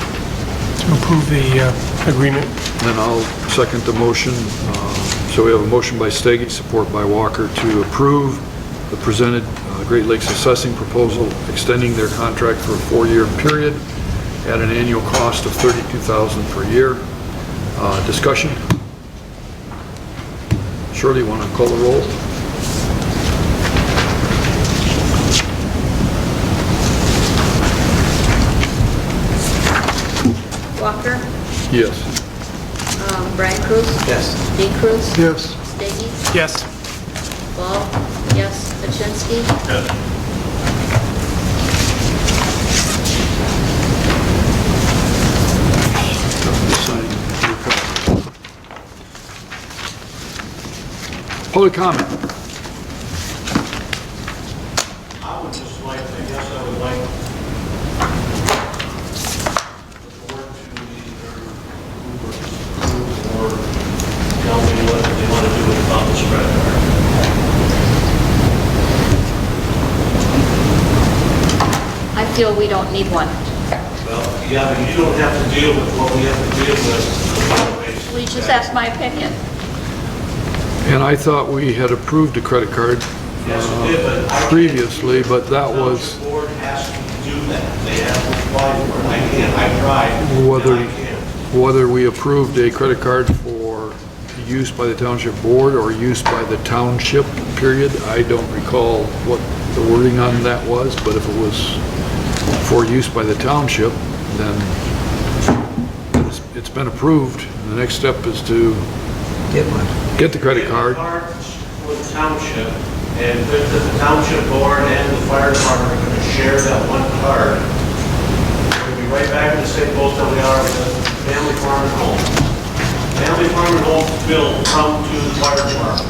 Speaker 4: to approve the agreement.
Speaker 1: And I'll second the motion. So we have a motion by Steggy, support by Walker, to approve the presented Great Lakes assessing proposal extending their contract for a 4-year period at an annual cost of $32,000 per year. Discussion? Shirley, you want to call the roll?
Speaker 2: Walker?
Speaker 1: Yes.
Speaker 2: Brian Cruz?
Speaker 3: Yes.
Speaker 2: Dean Cruz?
Speaker 7: Yes.
Speaker 2: Steggy?
Speaker 4: Yes.
Speaker 2: Ball? Yes. Kaczynski?
Speaker 5: Yes.
Speaker 1: Public comment.
Speaker 10: I would just like, I guess I would like the board to either approve or tell me what they want to do about the spread card.
Speaker 2: I feel we don't need one.
Speaker 10: Well, yeah, but you don't have to deal with what we have to deal with.
Speaker 2: We just asked my opinion.
Speaker 1: And I thought we had approved a credit card
Speaker 10: Yes, we did, but I can't-
Speaker 1: previously, but that was
Speaker 10: The board has to do that. They have to apply for it. I can't, I tried,
Speaker 1: Whether-
Speaker 10: and I can't.
Speaker 1: whether we approved a credit card for use by the Township Board or use by the Township, period. I don't recall what the wording on that was, but if it was for use by the Township, then it's been approved. The next step is to
Speaker 3: Get one.
Speaker 1: get the credit card.
Speaker 10: Card for the township, and the township board and the fire department are going to share that one card. bill come to the fire department.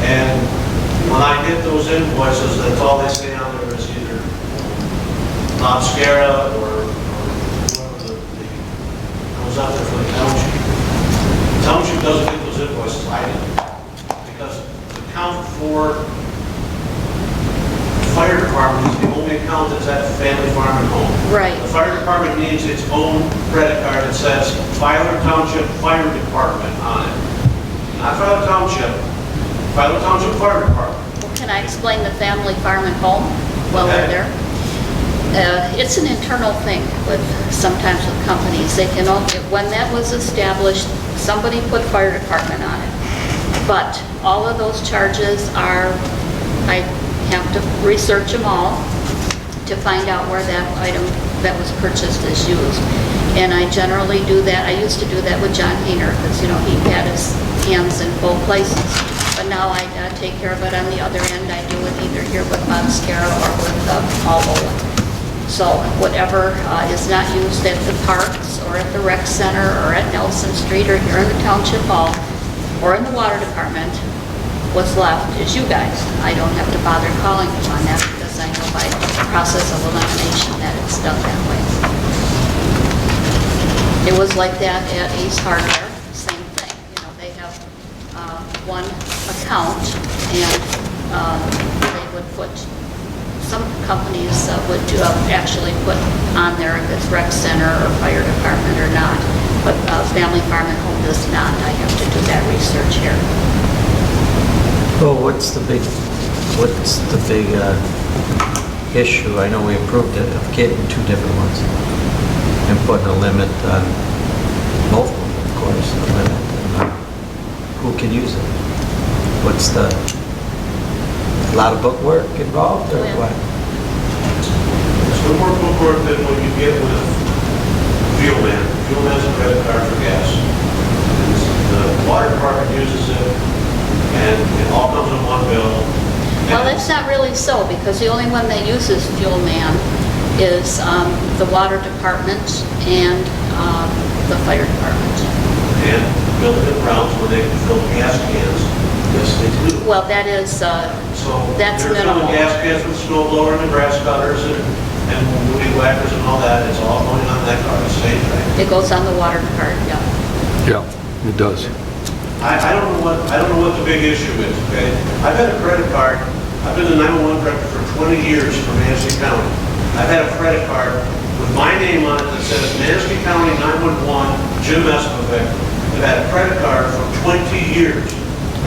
Speaker 10: And when I get those invoices, that's all they say on there is either Obscara or whoever goes out there for the township. The township doesn't get those invoices, I do. Because the account for the fire department is the only account that's at Family Farm and Home.
Speaker 2: Right.
Speaker 10: The fire department needs its own credit card that says Filer Township Fire Department on it. Not Filer Township, Filer Township Fire Department.
Speaker 2: Well, can I explain the Family Farm and Home while we're
Speaker 10: Okay.
Speaker 2: there? It's an internal thing with, sometimes with companies. They can only, when that was established, somebody put fire department on it. But all of those charges are, I have to research them all to find out where that item that was purchased is used. And I generally do that, I used to do that with John Hayner, because, you know, he had his hands in both places. But now I take care of it on the other end. I do it either here with Monstera or with Albo. So whatever is not used at the parks or at the rec center or at Nelson Street or here in the Township Hall or in the water department, what's left is you guys. I don't have to bother calling you on that because I know by process of elimination that it's done that way. It was like that at Ace Hardware, same thing. You know, they have one account and they would put, some companies would actually put on there if it's rec center or fire department or not. But Family Farm and Home does not. I have to do that research here.
Speaker 3: Well, what's the big issue? I know we approved it, of getting two different ones and putting a limit on both of them, of course, a limit on who can use it. What's the, a lot of bookwork involved or what?
Speaker 10: It's no more bookwork than what you get with Fuel Man. Fuel Man's a credit card for gas. The water department uses it, and it all comes in one bill.
Speaker 2: Well, that's not really so, because the only one that uses Fuel Man is the water department and the fire department.
Speaker 10: And built-in rounds where they can fill gas cans. Yes, they do.
Speaker 2: Well, that is,
Speaker 10: So
Speaker 2: that's
Speaker 10: they're
Speaker 2: minimal.
Speaker 10: filling gas cans with snow blower and grass cutters and weed whackers and all that. It's all going on that card, same thing.
Speaker 2: It goes on the water card, yeah.
Speaker 1: Yeah, it does.
Speaker 10: I don't know what the big issue is, okay? I've had a credit card, I've been the 911 director for 20 years for Manistee County. I've had a credit card with my name on it that says Manistee County 911, Jim Escovic. I've had a credit card for 20 years,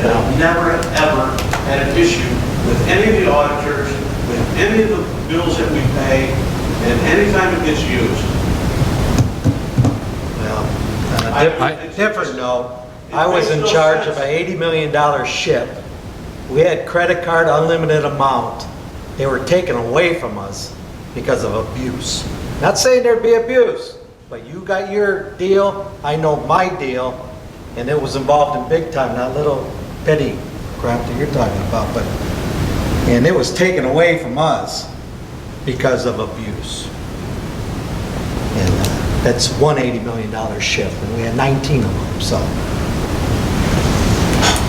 Speaker 10: and I've never, ever had an issue with any of the auditors, with any of the bills that we pay, and anytime it gets used.
Speaker 3: Well, on a different note, I was in charge of an $80 million ship. We had credit card unlimited amount. They were taken away from us because of abuse. Not saying there'd be abuse, but you got your deal, I know my deal, and it was involved in big time, not little petty crap that you're talking about, but, and it was taken away from us because of abuse. And that's one $80 million ship, and we had 19 of them, so.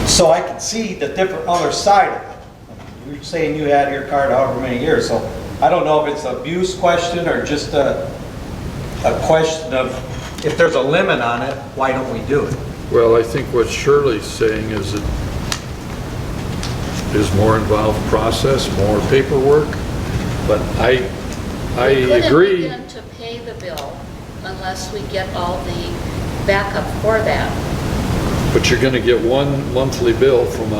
Speaker 3: So I can see the different other side of it. You're saying you had your card however many years, so I don't know if it's an abuse question or just a question of, if there's a limit on it, why don't we do it?
Speaker 1: Well, I think what Shirley's saying is it is more involved process, more paperwork, but I agree.
Speaker 2: We couldn't begin to pay the bill unless we get all the backup for that.
Speaker 1: But you're going to get one monthly bill from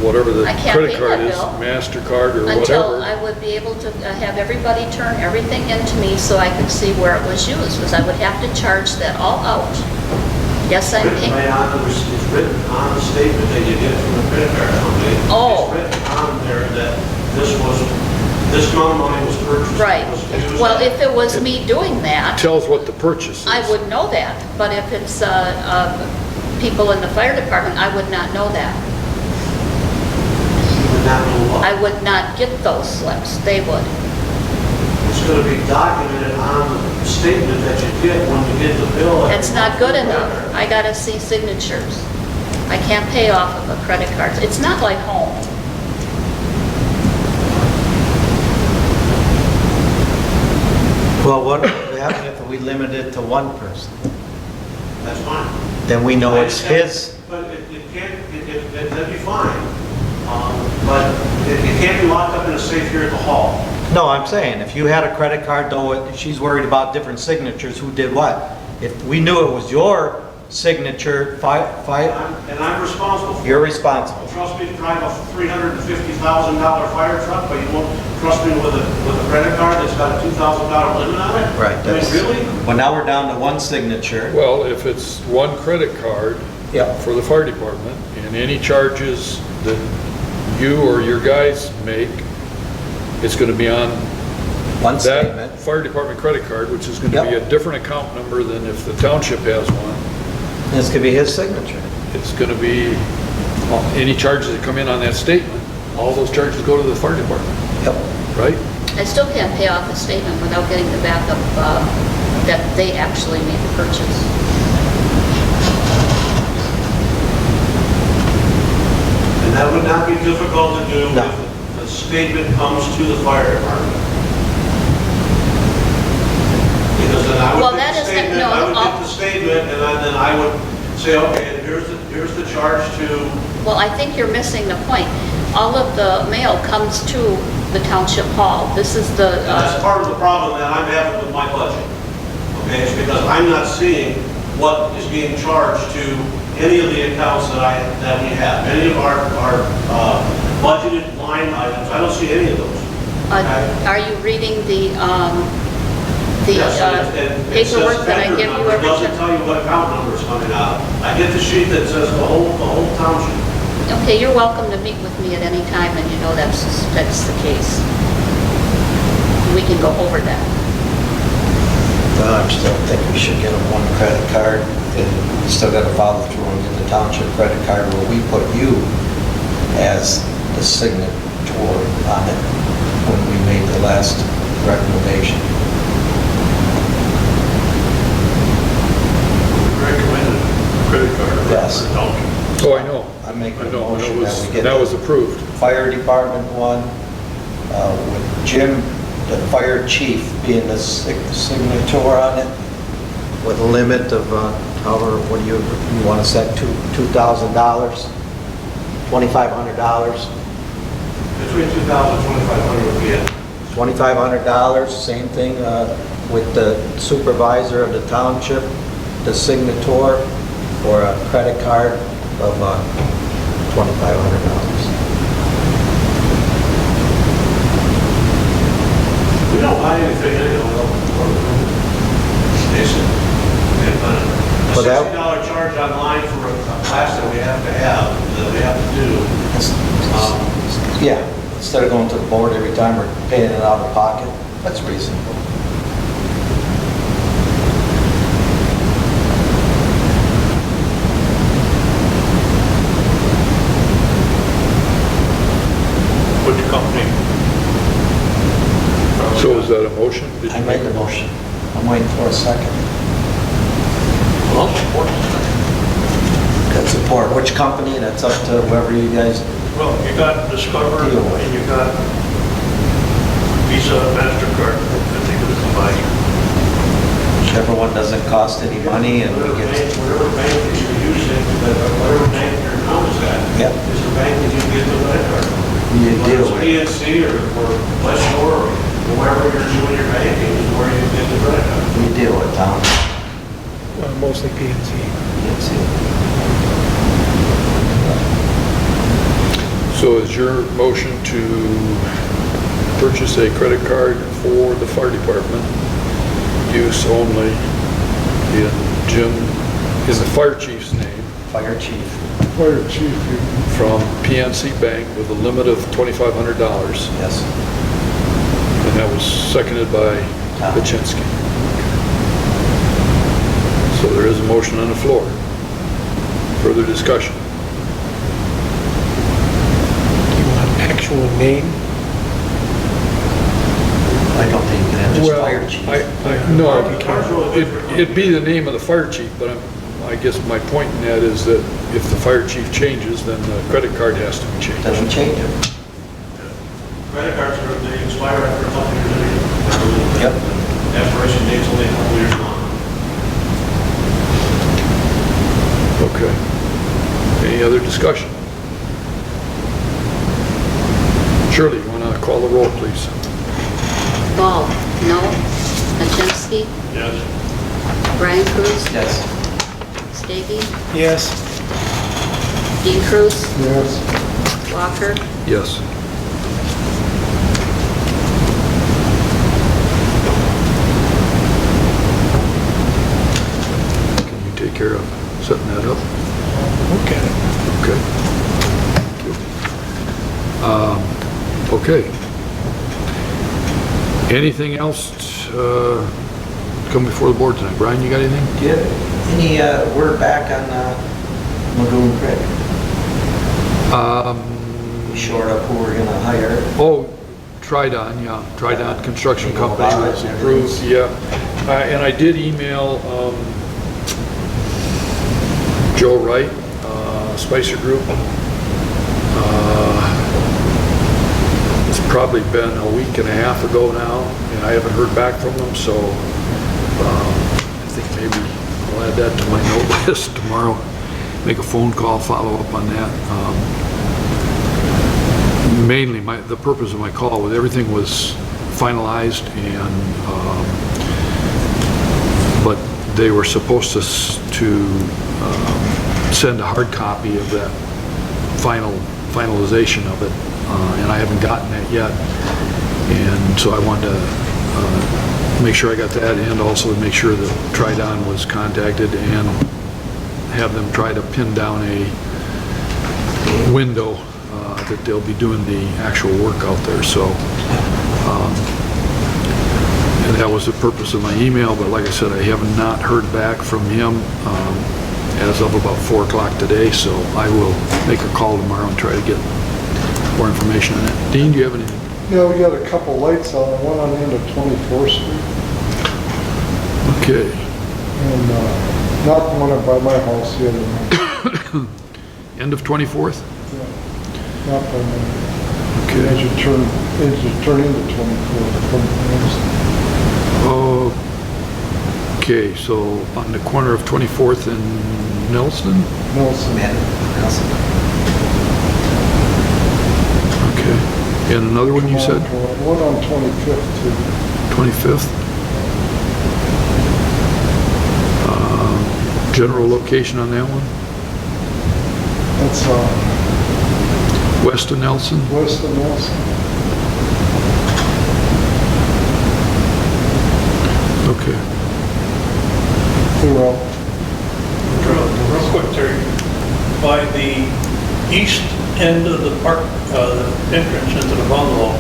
Speaker 1: whatever the
Speaker 2: I can't
Speaker 1: credit
Speaker 2: pay
Speaker 1: card
Speaker 2: that
Speaker 1: is,
Speaker 2: bill
Speaker 1: MasterCard or
Speaker 2: Until
Speaker 1: whatever.
Speaker 2: I would be able to have everybody turn everything into me so I could see where it was used, because I would have to charge that all out. Yes, I'm
Speaker 10: Written
Speaker 2: paying.
Speaker 10: right on, it's written on the statement that you get from the credit card company.
Speaker 2: Oh.
Speaker 10: It's written on there that this amount of money was purchased.
Speaker 2: Right.
Speaker 10: was used.
Speaker 2: Well, if it was me doing that,
Speaker 1: Tells what the purchase is.
Speaker 2: I would know that. But if it's people in the fire department, I would not know that.
Speaker 10: You would not know what.
Speaker 2: I would not get those slips. They would.
Speaker 10: It's going to be documented on the statement that you get when you get the bill.
Speaker 2: That's not good enough. I gotta see signatures. I can't pay off of a credit card. It's not like home.
Speaker 3: Well, what would happen if we limit it to one person?
Speaker 10: That's fine.
Speaker 3: Then we know it's his.
Speaker 10: But it can't, that'd be fine. But it can't be locked up in a safe here at the hall.
Speaker 3: No, I'm saying, if you had a credit card, though, she's worried about different signatures, who did what. If we knew it was your signature,
Speaker 10: And I'm responsible for it.
Speaker 3: you're responsible.
Speaker 10: Trust me to drive a $350,000 fire truck, but you won't trust me with a credit card that's got a $2,000 limit on it?
Speaker 3: Right,
Speaker 10: I
Speaker 3: that's-
Speaker 10: mean, really?
Speaker 3: Well, now we're down to one signature.
Speaker 1: Well, if it's one credit card
Speaker 3: Yep.
Speaker 1: for the fire department, and any charges that you or your guys make, it's gonna be on
Speaker 3: One statement.
Speaker 1: that fire department credit card, which is gonna be a
Speaker 3: Yep.
Speaker 1: different account number than if the township has one.
Speaker 3: This could be his signature.
Speaker 1: It's gonna be, any charges that come in on that statement, all those charges go to the fire department,
Speaker 3: Yep.
Speaker 1: right?
Speaker 2: I still can't pay off the statement without getting the backup that they actually made the purchase.
Speaker 10: And that would not be difficult to do
Speaker 3: No.
Speaker 10: if the statement comes to the fire department. Because then I
Speaker 2: Well,
Speaker 10: would
Speaker 2: that
Speaker 10: get
Speaker 2: is-
Speaker 10: the statement,
Speaker 2: no,
Speaker 10: I would
Speaker 2: I'll-
Speaker 10: get the statement, and then I would say, okay, here's the charge to,
Speaker 2: Well, I think you're missing the point. All of the mail comes to the township hall. This is the,
Speaker 10: and that's part of the problem that I'm having with my budget. Okay, it's because I'm not seeing what is being charged to any of the accounts that we have. Any of our budgeted line items, I don't see any of those. Okay?
Speaker 2: are you reading the
Speaker 10: Yes, and it says
Speaker 2: paperwork that I
Speaker 10: vendor
Speaker 2: give you
Speaker 10: number. It
Speaker 2: every
Speaker 10: doesn't
Speaker 2: time?
Speaker 10: tell you what account number is coming out. I get the sheet that says the whole township.
Speaker 2: Okay, you're welcome to meet with me at any time, and you know that's the case. We can go over that.
Speaker 3: Well, I still think we should get a one credit card, and we still gotta follow through and get the township credit card where we put you as the signature on it when we made the last recommendation.
Speaker 5: Recommended credit card.
Speaker 3: Yes.
Speaker 5: for the township.
Speaker 1: Oh, I know.
Speaker 3: I'm making
Speaker 1: I
Speaker 3: a
Speaker 1: know,
Speaker 3: motion that we get
Speaker 1: that was
Speaker 3: the
Speaker 1: approved.
Speaker 3: fire department one, with Jim, the fire chief, being the signature on it, with a limit of, however, what do you want to set, $2,000, $2,500,
Speaker 10: Between 2,000 and 2,500 would be it.
Speaker 3: $2,500, same thing with the supervisor of the township, the signature, for a credit card of $2,500.
Speaker 10: We don't buy anything, Jason. A
Speaker 3: But that-
Speaker 10: $60 charge online for a class that we have to do.
Speaker 3: Yeah, instead of going to the board every time we're paying it out of pocket, that's reasonable.
Speaker 5: Which company?
Speaker 1: So is that a motion? Did
Speaker 3: I
Speaker 1: you
Speaker 3: made the motion. I'm waiting for a second.
Speaker 5: Well, support this.
Speaker 3: Good support. Which company? That's up to whoever you guys,
Speaker 5: Well, you got Discover
Speaker 3: Deal with.
Speaker 5: and you got Visa, MasterCard, I think of the combined.
Speaker 3: whichever one doesn't cost any money and we get,
Speaker 10: Whatever bank that you're using, whatever bank your account is at,
Speaker 3: Yep.
Speaker 10: is the bank that you get the credit card.
Speaker 3: you deal
Speaker 10: Whether
Speaker 3: with
Speaker 10: it's PNC or West Shore, or wherever you're doing your banking is where you get the credit card.
Speaker 3: we deal with Tom.
Speaker 4: Mostly PNC.
Speaker 1: So is your motion to purchase a credit card for the fire department, use only in Jim, in the fire chief's name,
Speaker 3: Fire chief.
Speaker 7: Fire chief, you
Speaker 1: from PNC Bank with a limit of $2,500?
Speaker 3: Yes.
Speaker 1: And that was seconded by Baczynski. So there is a motion on the floor. Further discussion?
Speaker 4: Do you want actual name?
Speaker 3: I don't think you can have just
Speaker 1: Well,
Speaker 3: fire chief.
Speaker 1: No, it'd be the name of the fire chief, but I guess my point in that is that if the fire chief changes, then the credit card has to be changed.
Speaker 3: Doesn't change it.
Speaker 10: Credit cards are, they expire after a couple years anyway.
Speaker 3: Yep.
Speaker 10: Expiration date's only a couple years long.
Speaker 1: Okay. Any other discussion? Shirley, you want to call the roll, please?
Speaker 2: Ball, no. Majewski,
Speaker 5: Yes.
Speaker 2: Brian Cruz,
Speaker 3: Yes.
Speaker 2: Stady,
Speaker 4: Yes.
Speaker 2: Dean Cruz,
Speaker 7: Yes.
Speaker 2: Walker,
Speaker 1: Yes. Can you take care of setting that up?
Speaker 4: Okay.
Speaker 1: Okay. Thank you. Okay. Anything else come before the board tonight? Brian, you got anything?
Speaker 3: Do you have any word back on Lagoon Creek? We shored up who we're gonna hire.
Speaker 1: Oh, Tridon, yeah, Tridon Construction Company was approved, yeah. And I did email Joe Wright, Spicer Group. It's probably been a week and a half ago now, and I haven't heard back from them, so I think maybe I'll add that to my note list tomorrow. Make a phone call, follow up on that. Mainly, the purpose of my call was everything was finalized, and but they were supposed to send a hard copy of that finalization of it, and I haven't gotten that yet. And so I wanted to make sure I got that, and also make sure that Tridon was contacted and have them try to pin down a window that they'll be doing the actual work out there. So, and that was the purpose of my email, but like I said, I have not heard back from him as of about 4 o'clock today, so I will make a call tomorrow and try to get more information on that. Dean, do you have anything?
Speaker 7: Yeah, we got a couple lights on, one on the end of 24th Street,
Speaker 1: Okay.
Speaker 7: and not the one up by my house, the other one.
Speaker 1: End of 24th?
Speaker 7: Yeah, not by my,
Speaker 1: Okay.
Speaker 7: as you turn into 24th from Manistee.
Speaker 1: Okay, so on the corner of 24th and Nelson?
Speaker 7: Nelson.
Speaker 3: Nelson.
Speaker 1: Okay. And another one you said?
Speaker 7: One on 25th too.
Speaker 1: 25th? General location on that one?
Speaker 7: That's
Speaker 1: West of Nelson?
Speaker 7: west of Nelson.
Speaker 1: Okay.
Speaker 7: They're out.
Speaker 5: Real quick, Terry, by the east end of the park, the entrance into the bungalow,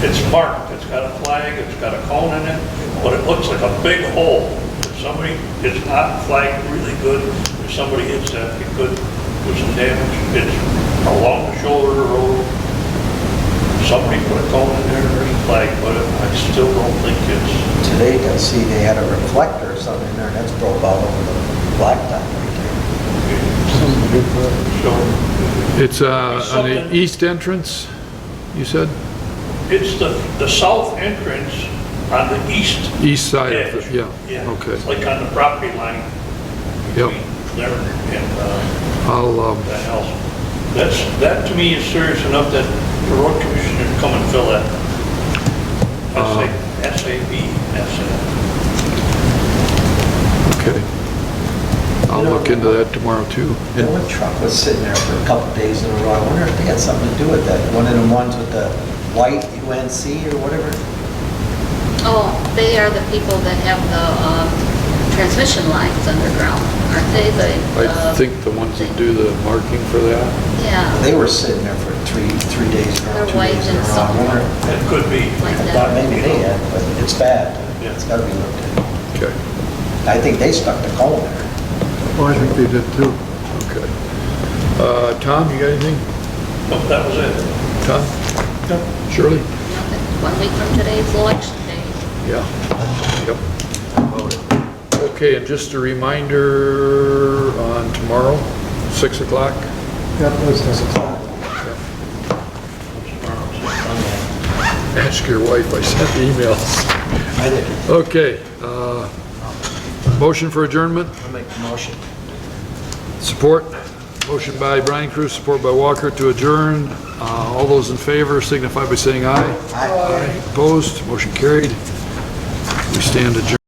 Speaker 5: it's marked, it's got a flag, it's got a cone in it, but it looks like a big hole. If somebody, it's not flagged really good, if somebody hits that, it could do some damage. It's along the shoulder of the road. Somebody put a cone in there, there's a flag, but I still don't think it's,
Speaker 3: Today, I see they had a reflector or something in there, and that's broke all over the blacktop right
Speaker 7: Something good for that.
Speaker 5: so,
Speaker 1: It's on the east entrance, you said?
Speaker 5: it's the south entrance on the east
Speaker 1: East side of
Speaker 5: edge.
Speaker 1: it, yeah.
Speaker 5: Yeah,
Speaker 1: Okay.
Speaker 5: it's like on the property line
Speaker 1: Yep.
Speaker 5: between there and
Speaker 1: I'll,
Speaker 5: that house. That to me is serious enough that the road commissioner should come and fill that. SAB.
Speaker 1: okay. I'll look into that tomorrow too.
Speaker 3: there. That one truck was sitting there for a couple days in a row. I wonder if they had something to do with that. One of the ones with the white UNC or whatever.
Speaker 2: Oh, they are the people that have the transmission lines underground, aren't they?
Speaker 1: I think the ones that do the marking for that.
Speaker 2: Yeah,
Speaker 3: They were sitting there for three days in a row,
Speaker 2: They're
Speaker 3: 2
Speaker 2: white
Speaker 3: days in a
Speaker 2: and
Speaker 3: row. I
Speaker 2: something.
Speaker 3: wonder,
Speaker 5: It could be.
Speaker 2: like
Speaker 3: I thought
Speaker 2: that.
Speaker 3: maybe they had, but it's bad.
Speaker 5: Yeah.
Speaker 3: It's gotta be looked at.
Speaker 1: Okay,
Speaker 3: I think they stuck the cone there.
Speaker 7: Well, I think they did too.
Speaker 1: okay. Tom, you got anything?
Speaker 5: Nope, that was it.
Speaker 1: Tom? Shirley?
Speaker 2: Nothing. 1 week from today is election day.
Speaker 1: Yeah. Yep. Okay, and just a reminder on tomorrow, 6 o'clock.
Speaker 7: Yep, that's 6 o'clock.
Speaker 1: Ask your wife, I sent emails.
Speaker 3: I did.
Speaker 1: Okay, motion for adjournment,
Speaker 3: I'll make the motion.
Speaker 1: support. Motion by Brian Cruz, support by Walker to adjourn. All those in favor signify by saying aye.
Speaker 3: Aye.
Speaker 1: Opposed, motion carried. We stand adjourned.